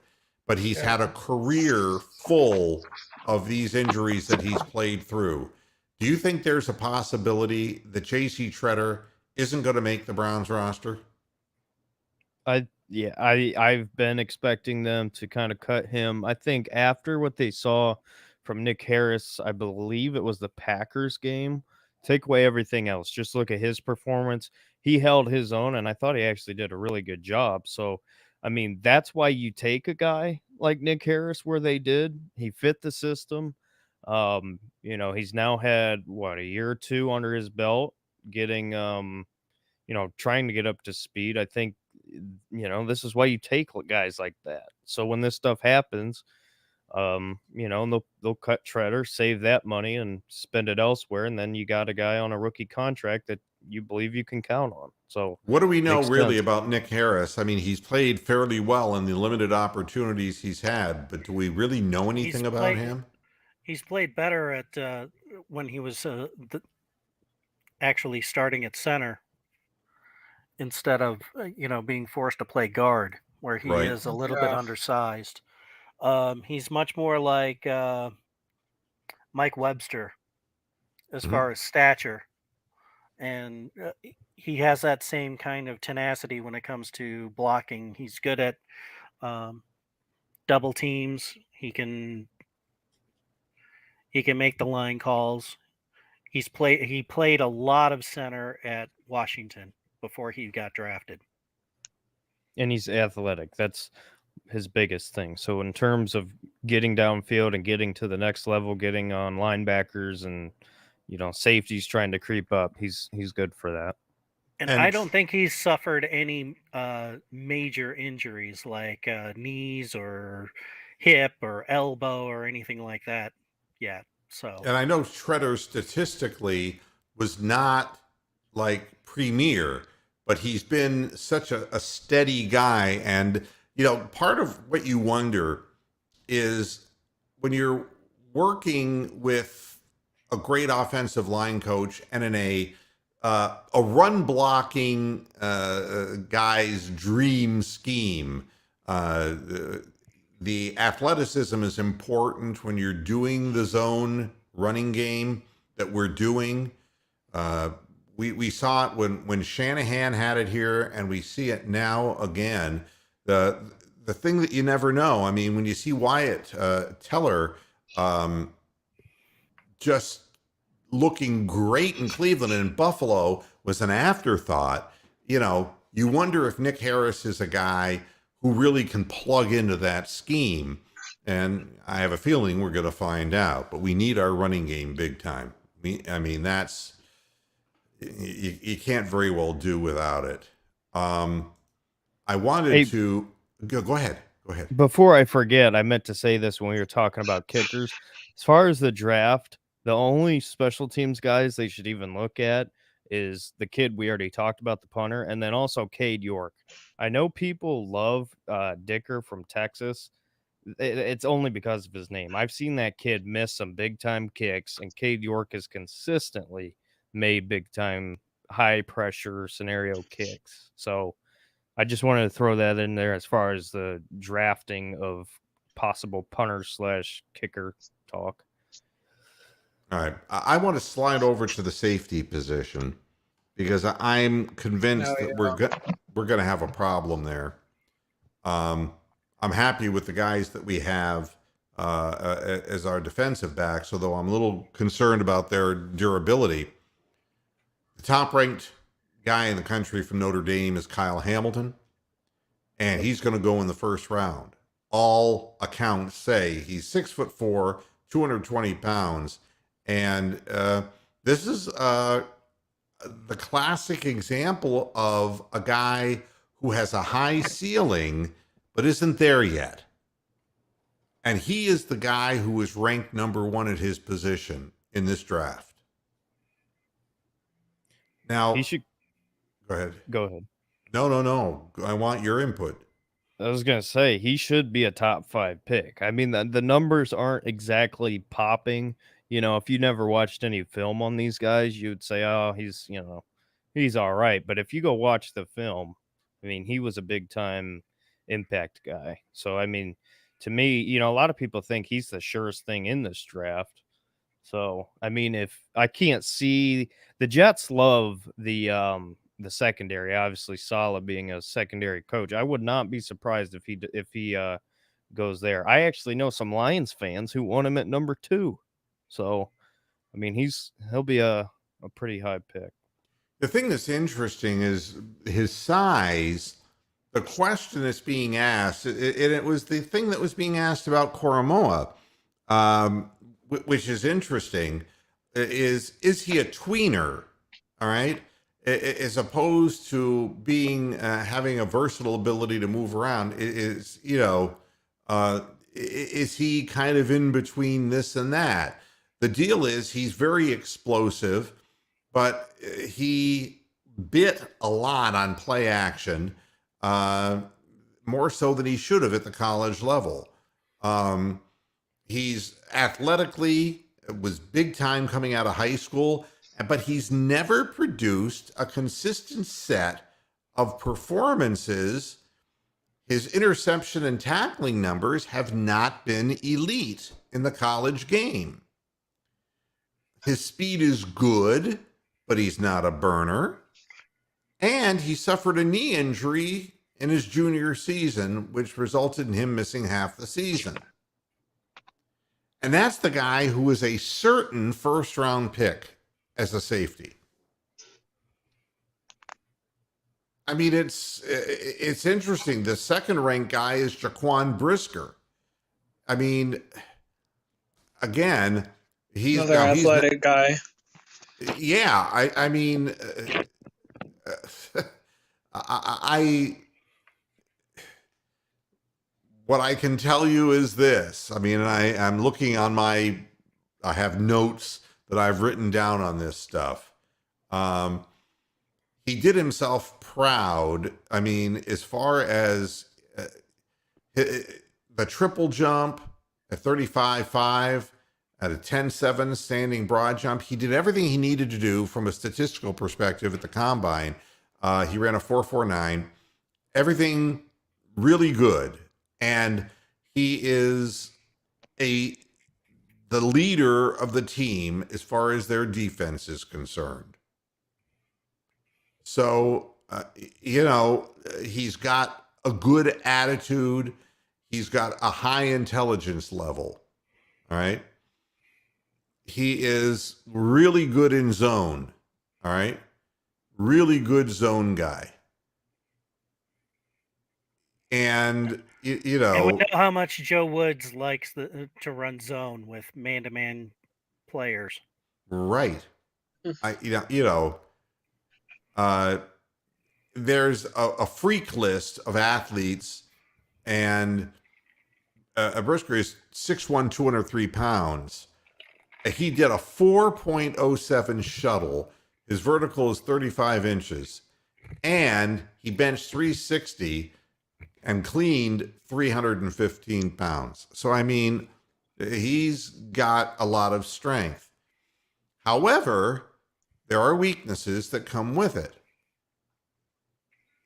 But he's had a career full of these injuries that he's played through. Do you think there's a possibility that J.C. Treader isn't going to make the Browns roster? Yeah, I've been expecting them to kind of cut him. I think after what they saw from Nick Harris, I believe it was the Packers game. Take away everything else. Just look at his performance. He held his own, and I thought he actually did a really good job. So, I mean, that's why you take a guy like Nick Harris where they did. He fit the system. He's now had a year or two under his belt, getting trying to get up to speed. I think this is why you take guys like that. So when this stuff happens, they'll cut Treader, save that money, and spend it elsewhere, and then you got a guy on a rookie contract that you believe you can count on. So what do we know makes really sense. about Nick Harris? I mean, he's played fairly well in the limited opportunities he's had, but do we really know anything about him? He's played better at when he was actually starting at center instead of being forced to play guard, where he Right. is a little bit undersized. He's much more like Mike Webster as far as stature, and he has that same kind of tenacity when it comes to blocking. He's good at double teams. He can make the line calls. He played a lot of center at Washington before he got drafted. And he's athletic. That's his biggest thing. So in terms of getting downfield and getting to the next level, getting on linebackers and safeties trying to creep up, he's good for that. And I don't think he's suffered any major injuries like knees or hip or elbow or anything like that yet. So, and I know Treader statistically was not like premier, but he's been such a steady guy. And, part of what you wonder is when you're working with a great offensive line coach and in a run blocking guy's dream scheme, the athleticism is important when you're doing the zone running game that we're doing. We saw it when Shanahan had it here, and we see it now again. The thing that you never know. I mean, when you see Wyatt Teller just looking great in Cleveland and in Buffalo was an afterthought, you wonder if Nick Harris is a guy who really can plug into that scheme. And I have a feeling we're going to find out, but we need our running game big time. That's, you can't very well do without it. I wanted to go ahead. Before I forget, I meant to say this when we were talking about kickers. As far as the draft, the only special teams guys they should even look at is the kid we already talked about, the punter, and then also Cade York. I know people love Dicker from Texas. It's only because of his name. I've seen that kid miss some big-time kicks, and Cade York has consistently made big-time, high-pressure scenario kicks. So I just wanted to throw that in there as far as the drafting of possible punter / kicker talk. All right. I want to slide over to the safety position because I'm convinced that we're going to have a problem there. I'm happy with the guys that we have as our defensive backs, although I'm a little concerned about their durability. The top-ranked guy in the country from Notre Dame is Kyle Hamilton, and he's going to go in the first round. All accounts say he's 6'4", 220 pounds, and this is the classic example of a guy who has a high ceiling but isn't there yet. And he is the guy who is ranked number 1 at his position in this draft. Now, he should go ahead. Go ahead. No. I want your input. I was going to say, he should be a top 5 pick. I mean, the numbers aren't exactly popping. If you never watched any film on these guys, you'd say, oh, he's all right. But if you go watch the film, I mean, he was a big time impact guy. So, I mean, to me, a lot of people think he's the surest thing in this draft. So, I mean, if I can't see, the Jets love the the secondary. Obviously, Saleh being a secondary coach, I would not be surprised if he goes there. I actually know some Lions fans who want him at number 2. So, I mean, he'll be a pretty high pick. The thing that's interesting is his size. The question that's being asked, and it was the thing that was being asked about Koromoa, which is interesting, is he a tweener? All right, as opposed to being having a versatile ability to move around. Is he kind of in between this and that? The deal is he's very explosive, but he bit a lot on play action, more so than he should have at the college level. He's athletically was big time coming out of high school, but he's never produced a consistent set of performances. His interception and tackling numbers have not been elite in the college game. His speed is good, but he's not a burner. And he suffered a knee injury in his junior season, which resulted in him missing half the season. And that's the guy who was a certain first-round pick as a safety. I mean, it's interesting. The second-ranked guy is Jaquan Brisker. I mean, again, he's another athletic guy. Yeah, I mean, what I can tell you is this. I mean, I'm looking on I have notes that I've written down on this stuff. He did himself proud. I mean, as far as the triple jump at 35.5, at a 10.7 standing broad jump, he did everything he needed to do from a statistical perspective at the combine. He ran a 4.49. Everything really good. And he is the leader of the team as far as their defense is concerned. So, he's got a good attitude. He's got a high intelligence level. All right. He is really good in zone. All right. Really good zone guy. And, And we know how much Joe Woods likes to run zone with man-to-man players. Right. There's a freak list of athletes, and Brisker is 6'1", 203 pounds. He did a 4.07 shuttle. His vertical is 35 inches. And he benched 360 and cleaned 315 pounds. So, I mean, he's got a lot of strength. However, there are weaknesses that come with it.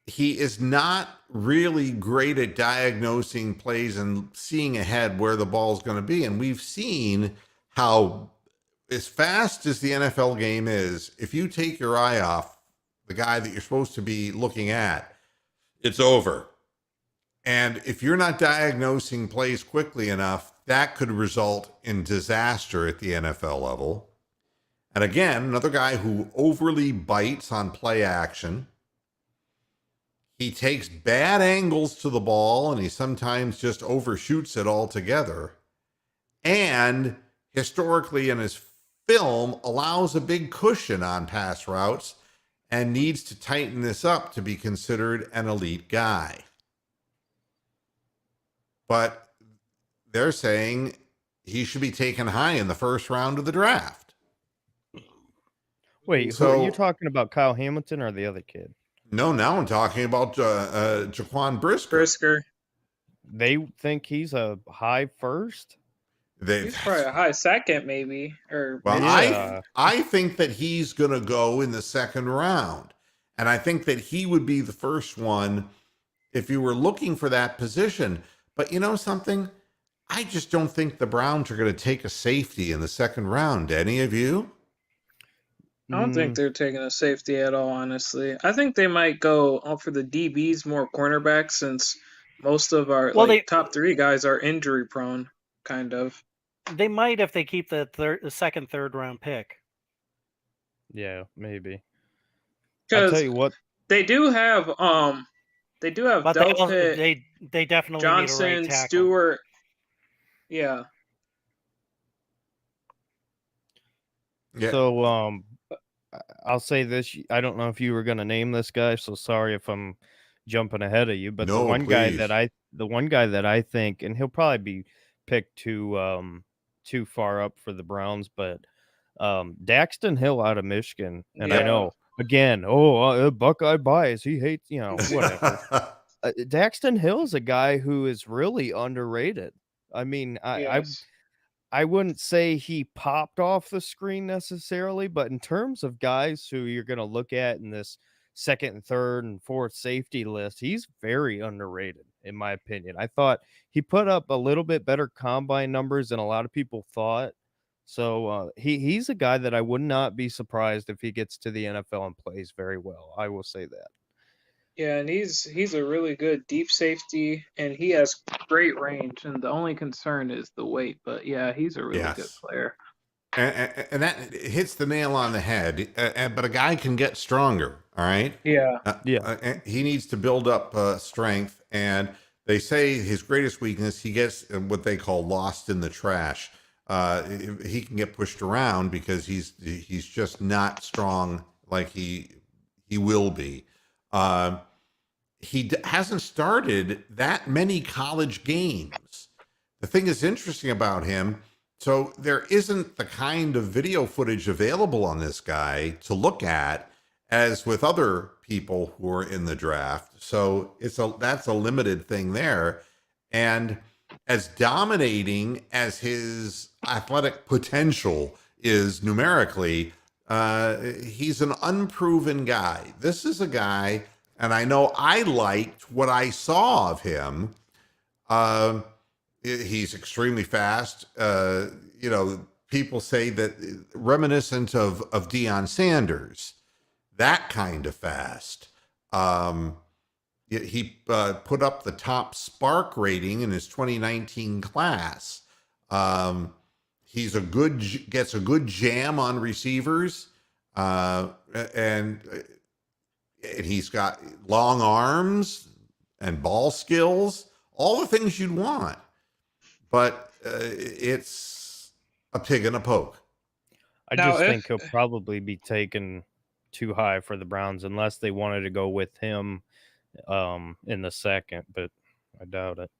He is not really great at diagnosing plays and seeing ahead where the ball's going to be. And we've seen how, as fast as the NFL game is, if you take your eye off the guy that you're supposed to be looking at, it's over. And if you're not diagnosing plays quickly enough, that could result in disaster at the NFL level. And again, another guy who overly bites on play action. He takes bad angles to the ball, and he sometimes just overshoots it altogether. And historically in his film, allows a big cushion on pass routes and needs to tighten this up to be considered an elite guy. But they're saying he should be taken high in the first round of the draft. Wait, so, who are you talking about, Kyle Hamilton or the other kid? No, now I'm talking about Jaquan Brisker. They think he's a high first? He's probably a high second, maybe. I think that he's going to go in the second round. And I think that he would be the first one if you were looking for that position. But you know something? I just don't think the Browns are going to take a safety in the second round. Any of you? I don't think they're taking a safety at all, honestly. I think they might go for the DBs more cornerbacks since most of our top 3 guys are injury prone, kind of. They might if they keep the second, third round pick. Yeah, maybe. I'll tell you what, they do have but Delpit, they definitely Johnson, need a right tackle. Stewart. Yeah. Yeah. So I'll say this. I don't know if you were going to name this guy, so sorry if I'm jumping ahead of you. But No, the one please. guy that I think, and he'll probably be picked too far up for the Browns, but Daxton Hill out of Michigan, and I know again, Buckeye bias. He hates, whatever. Daxton Hill is a guy who is really underrated. I mean, I wouldn't say he popped off the screen necessarily, but in terms of guys who you're going to look at in this second and third and fourth safety list, he's very underrated, in my opinion. I thought he put up a little bit better combine numbers than a lot of people thought. So he's a guy that I would not be surprised if he gets to the NFL and plays very well. I will say that. Yeah, and he's a really good deep safety, and he has great range. And the only concern is the weight, but yeah, he's a really good player. And that hits the nail on the head. But a guy can get stronger. All right. Yeah. He needs to build up strength, and they say his greatest weakness, he gets what they call lost in the trash. He can get pushed around because he's just not strong like he will be. He hasn't started that many college games. The thing that's interesting about him, so there isn't the kind of video footage available on this guy to look at as with other people who are in the draft. So that's a limited thing there. And as dominating as his athletic potential is numerically, he's an unproven guy. This is a guy, and I know I liked what I saw of him. He's extremely fast. People say that reminiscent of Deion Sanders, that kind of fast. He put up the top Spark rating in his 2019 class. He's gets a good jam on receivers, and he's got long arms and ball skills, all the things you'd want. But it's a pig in a poke. I just think he'll probably be taken too high for the Browns unless they wanted to go with him in the second, but I doubt it.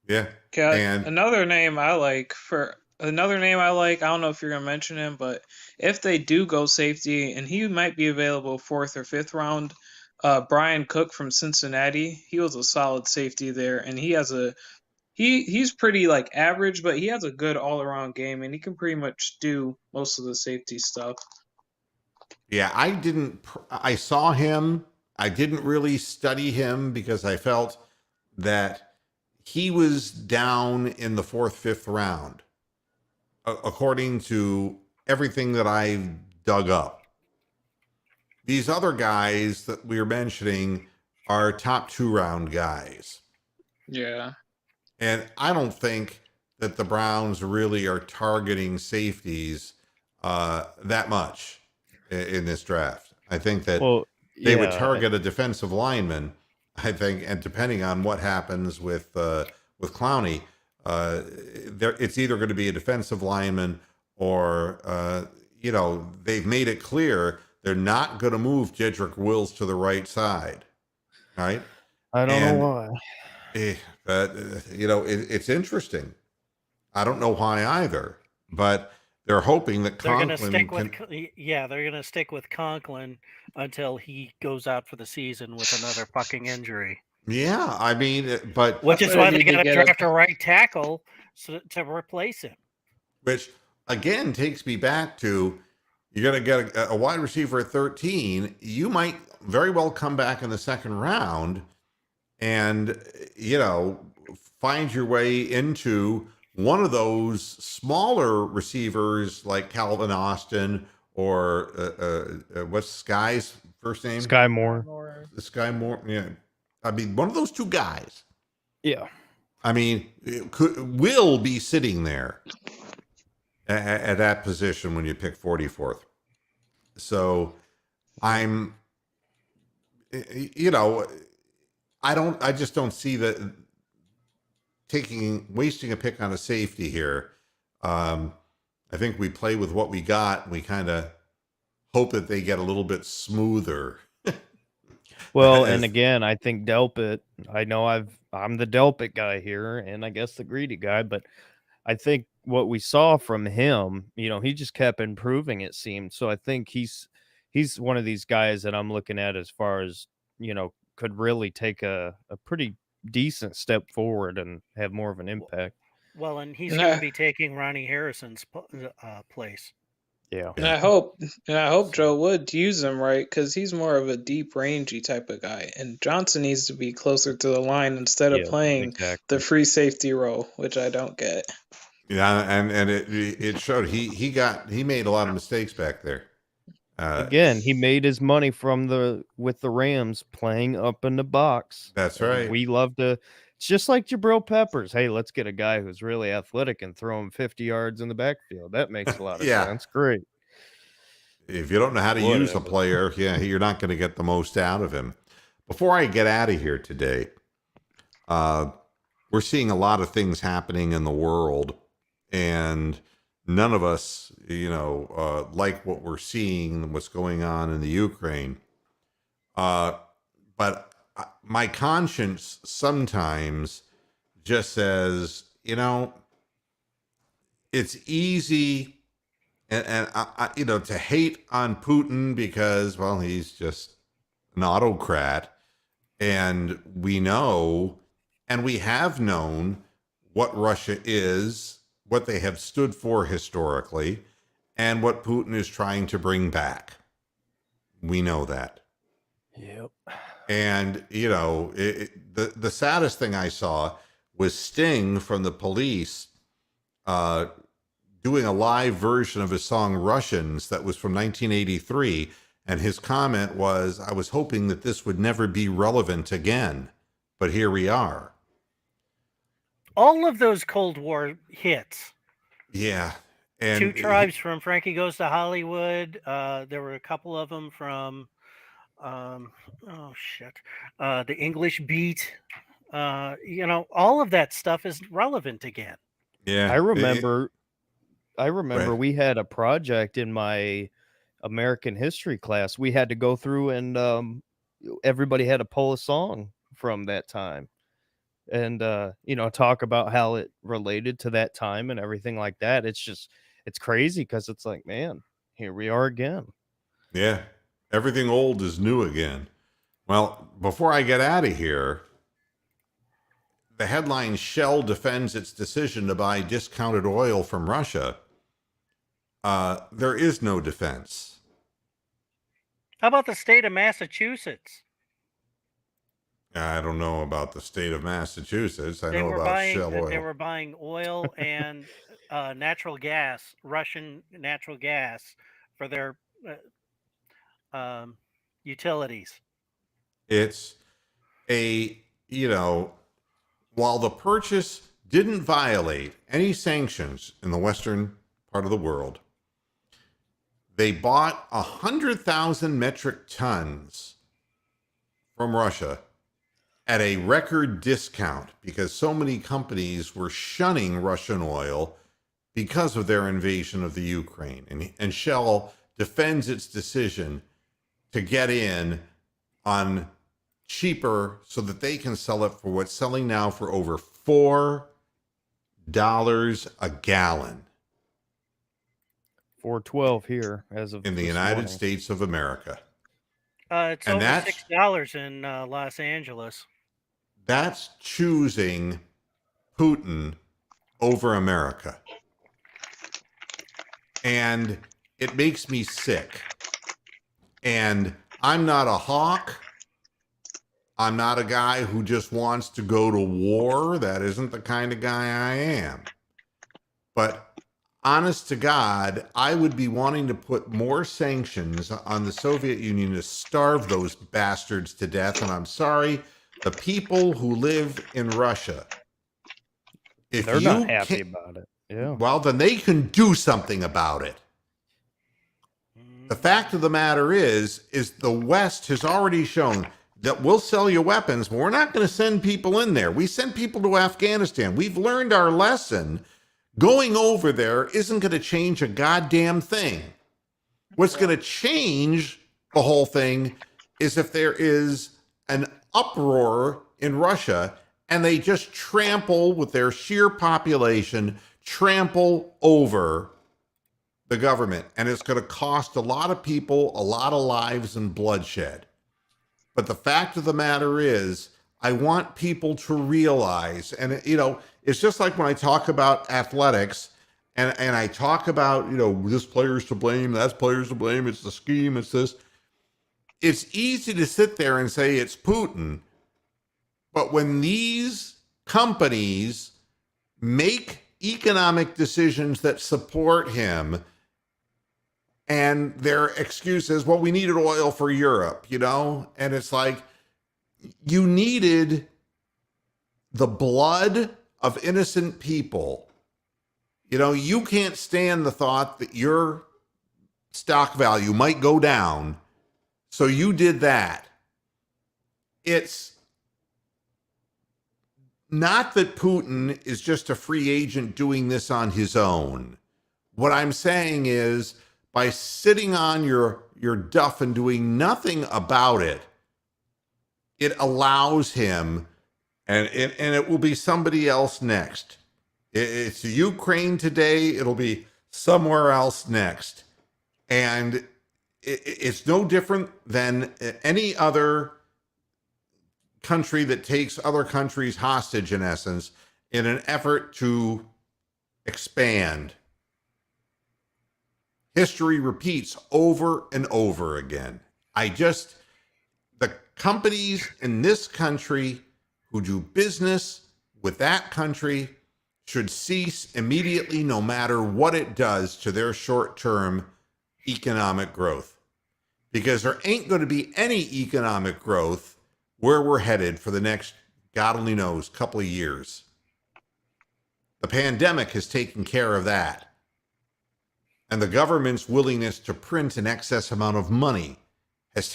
Yeah. And another name I like, I don't know if you're going to mention him, but if they do go safety, and he might be available 4th or 5th round, Brian Cook from Cincinnati, he was a solid safety there, and he has he's pretty average, but he has a good all-around game, and he can pretty much do most of the safety stuff. Yeah, I saw him. I didn't really study him because I felt that he was down in the 4th, 5th round, according to everything that I've dug up. These other guys that we were mentioning are top 2-round guys. Yeah. And I don't think that the Browns really are targeting safeties that much in this draft. I think that they would target a defensive lineman, I think, and depending on what happens with Clowney, it's either going to be a defensive lineman or, they've made it clear they're not going to move Jedrick Wills to the right side. Right? I don't know why. But, it's interesting. I don't know why either, but they're hoping that they're going to stick with Conklin until he goes out for the season with another fucking injury. Yeah, I mean, but which is why they got to draft a right tackle to replace him. Which again takes me back to you're going to get a wide receiver at 13. You might very well come back in the second round and find your way into one of those smaller receivers like Calvin Austin or what's Sky's first name? Sky Moore. Sky Moore. Yeah, I mean, one of those two guys. Yeah. I mean, will be sitting there at that position when you pick 44th. So I'm, I just don't see that wasting a pick on a safety here. I think we play with what we got. And we kind of hope that they get a little bit smoother. Well, and again, I think Delpit, I know I'm the Delpit guy here, and I guess the greedy guy, but I think what we saw from him, he just kept improving, it seemed. So I think he's one of these guys that I'm looking at as far as, could really take a pretty decent step forward and have more of an impact. Well, and he's going to be taking Ronnie Harrison's place. Yeah. And I hope Joe would use him right, because he's more of a deep rangey type of guy, and Johnson needs to be closer to the line instead of playing the free safety role, which I don't get. Yeah, and it showed he made a lot of mistakes back there. Again, he made his money with the Rams playing up in the box. That's right. We love to. It's just like Jabril Peppers. Hey, let's get a guy who's really athletic and throw him 50 yards in the backfield. That makes a lot of sense. Great. If you don't know how to use a player, you're not going to get the most out of him. Before I get out of here today, we're seeing a lot of things happening in the world, and none of us, like what we're seeing, what's going on in the Ukraine. But my conscience sometimes just says, it's easy and to hate on Putin because, well, he's just an autocrat. And we know, and we have known what Russia is, what they have stood for historically, and what Putin is trying to bring back. We know that. Yep. And, the saddest thing I saw was Sting from the Police doing a live version of his song Russians that was from 1983. And his comment was, I was hoping that this would never be relevant again. But here we are. All of those Cold War hits. Yeah. And Two Tribes from Frankie Goes to Hollywood. There were a couple of them from, The English Beat. All of that stuff is relevant again. Yeah. I remember we had a project in my American history class. We had to go through and everybody had to pull a song from that time and talk about how it related to that time and everything like that. It's crazy because it's like, man, here we are again. Yeah, everything old is new again. Well, before I get out of here, the headline, Shell defends its decision to buy discounted oil from Russia. There is no defense. How about the state of Massachusetts? I don't know about the state of Massachusetts. I know about Shell oil. They were buying oil and natural gas, Russian natural gas, for their utilities. It's while the purchase didn't violate any sanctions in the western part of the world, they bought 100,000 metric tons from Russia at a record discount because so many companies were shunning Russian oil because of their invasion of the Ukraine. And Shell defends its decision to get in on cheaper so that they can sell it for what's selling now for over $4 a gallon. $4.12 here as of in the United States of America. It's over $6 in Los Angeles. That's choosing Putin over America. And it makes me sick. And I'm not a hawk. I'm not a guy who just wants to go to war. That isn't the kind of guy I am. But honest to God, I would be wanting to put more sanctions on the Soviet Union to starve those bastards to death. And I'm sorry, the people who live in Russia, if They're you not happy can't, about it. Yeah. well, then they can do something about it. The fact of the matter is the West has already shown that we'll sell you weapons, but we're not going to send people in there. We send people to Afghanistan. We've learned our lesson. Going over there isn't going to change a goddamn thing. What's going to change the whole thing is if there is an uproar in Russia and they just trample with their sheer population, trample over the government. And it's going to cost a lot of people, a lot of lives and bloodshed. But the fact of the matter is, I want people to realize, and it's just like when I talk about athletics and I talk about, this player's to blame, that's player's to blame, it's the scheme, it's this. It's easy to sit there and say it's Putin. But when these companies make economic decisions that support him, and their excuse is, well, we needed oil for Europe, and it's like, you needed the blood of innocent people. You can't stand the thought that your stock value might go down, so you did that. It's not that Putin is just a free agent doing this on his own. What I'm saying is, by sitting on your duff and doing nothing about it, it allows him, and it will be somebody else next. It's Ukraine today, it'll be somewhere else next. And it's no different than any other country that takes other countries hostage, in essence, in an effort to expand. History repeats over and over again. The companies in this country who do business with that country should cease immediately, no matter what it does to their short-term economic growth. Because there ain't going to be any economic growth where we're headed for the next, God only knows, couple of years. The pandemic has taken care of that. And the government's willingness to print an excess amount of money has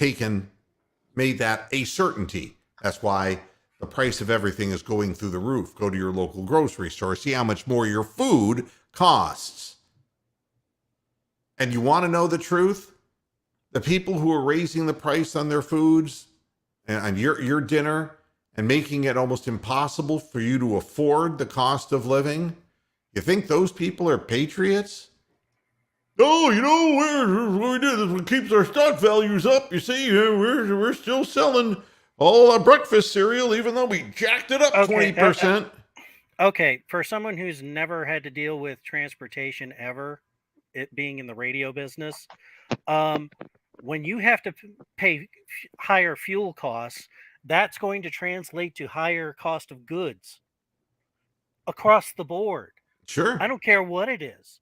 made that a certainty. That's why the price of everything is going through the roof. Go to your local grocery store, see how much more your food costs. And you want to know the truth? The people who are raising the price on their foods and on your dinner and making it almost impossible for you to afford the cost of living, you think those people are patriots? Oh, we do this. It keeps our stock values up. You see, we're still selling all our breakfast cereal, even though we jacked it up 20%. Okay, for someone who's never had to deal with transportation ever, it being in the radio business, when you have to pay higher fuel costs, that's going to translate to higher cost of goods across the board. Sure. I don't care what it is.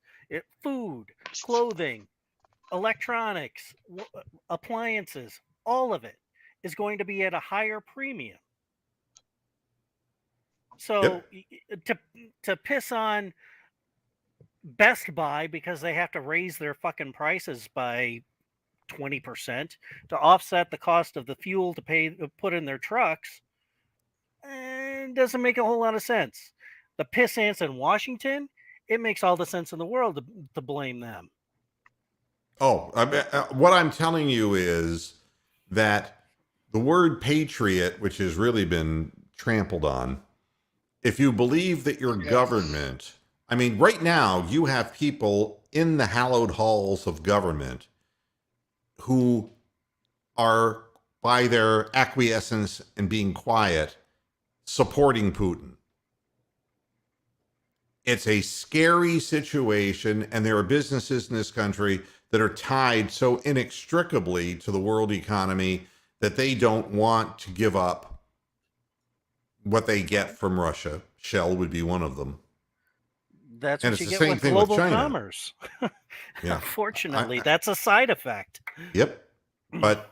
Food, clothing, electronics, appliances, all of it is going to be at a higher premium. So to piss on Best Buy because they have to raise their fucking prices by 20% to offset the cost of the fuel to put in their trucks, doesn't make a whole lot of sense. The piss ants in Washington, it makes all the sense in the world to blame them. Oh, what I'm telling you is that the word patriot, which has really been trampled on, if you believe that your government, right now you have people in the hallowed halls of government who are, by their acquiescence and being quiet, supporting Putin. It's a scary situation, and there are businesses in this country that are tied so inextricably to the world economy that they don't want to give up what they get from Russia. Shell would be one of them. That's And what it's you the get same with thing with global China. commerce. Yeah. Unfortunately, that's a side effect. Yep. But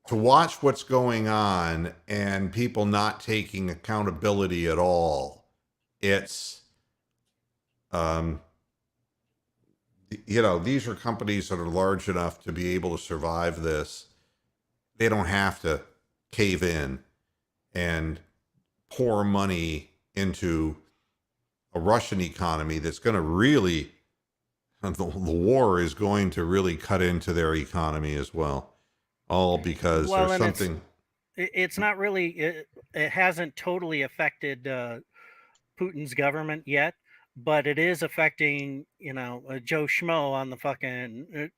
to watch what's going on and people not taking accountability at all, it's, these are companies that are large enough to be able to survive this. They don't have to cave in and pour money into a Russian economy that's going to really, the war is going to really cut into their economy as well. All because Well, there's and something. it's not really, it hasn't totally affected Putin's government yet, but it is affecting, Joe Schmo on the fucking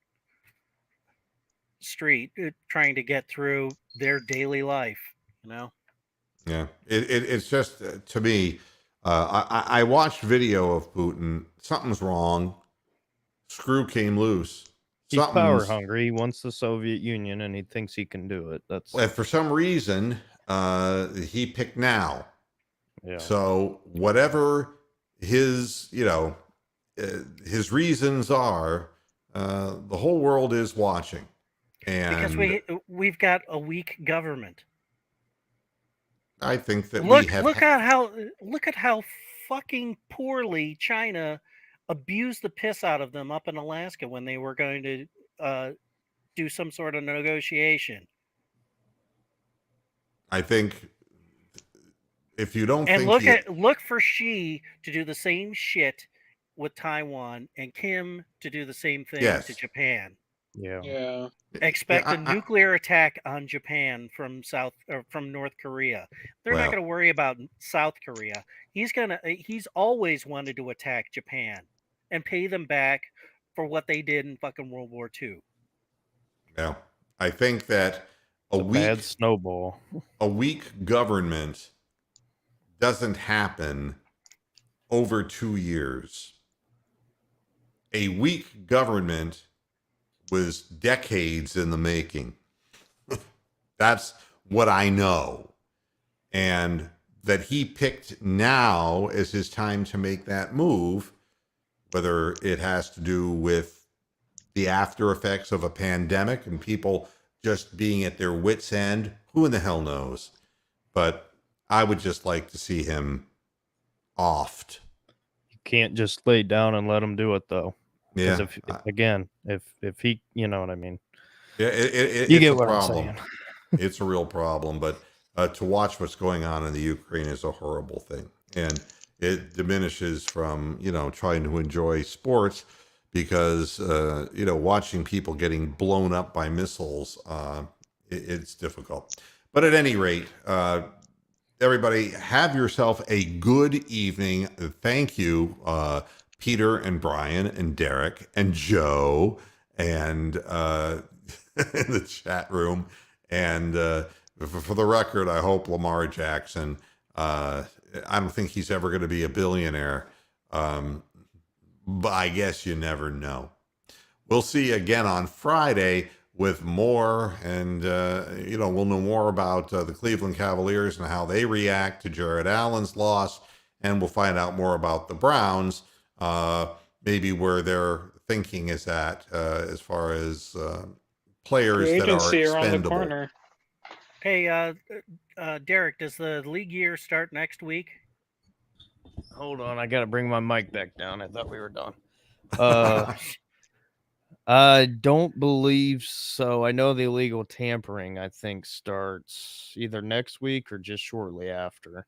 street trying to get through their daily life. Yeah, it's just to me. I watched video of Putin. Something's wrong. Screw came loose. He's power Something's. hungry. He wants the Soviet Union, and he thinks he can do it. That's For some reason, he picked now. yeah. So whatever his, his reasons are, the whole world is watching. And Because we've got a weak government. I think that Look at how fucking poorly China abused the piss out of them up in Alaska when they were going to do some sort of negotiation. I think if you don't And think look for Xi to do the same shit with Taiwan and Kim to do the same thing Yes. to Japan. Yeah. Expect a nuclear attack on Japan from North Korea. They're not going to worry about South Korea. He's always wanted to attack Japan and pay them back for what they did in fucking World War II. Yeah, I think that a bad snowball. A weak government doesn't happen over 2 years. A weak government was decades in the making. That's what I know. And that he picked now as his time to make that move, whether it has to do with the after effects of a pandemic and people just being at their wits' end, who in the hell knows? But I would just like to see him offed. You can't just lay down and let him do it, though. Yeah. If he, you know what I mean. Yeah, you get it's a what problem. I'm saying. It's a real problem. But to watch what's going on in the Ukraine is a horrible thing, and it diminishes from trying to enjoy sports because watching people getting blown up by missiles, it's difficult. But at any rate, everybody, have yourself a good evening. Thank you, Peter and Brian and Derek and Joe and in the chat room. And for the record, I hope Lamar Jackson, I don't think he's ever going to be a billionaire. But I guess you never know. We'll see you again on Friday with more, and we'll know more about the Cleveland Cavaliers and how they react to Jared Allen's loss, and we'll find out more about the Browns, maybe where their thinking is at as far as players that are expendable. Around the corner. Hey, Derek, does the league year start next week? Hold on, I got to bring my mic back down. I thought we were done. I don't believe so. I know the illegal tampering, I think, starts either next week or just shortly after.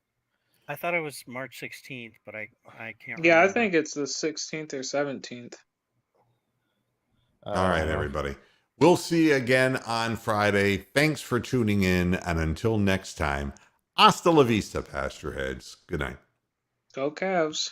I thought it was March 16th, but I can't remember. Yeah, I think it's the 16th or 17th. All right, everybody. We'll see you again on Friday. Thanks for tuning in, and until next time, hasta la vista, Pasture Heads. Good night. Go Cavs.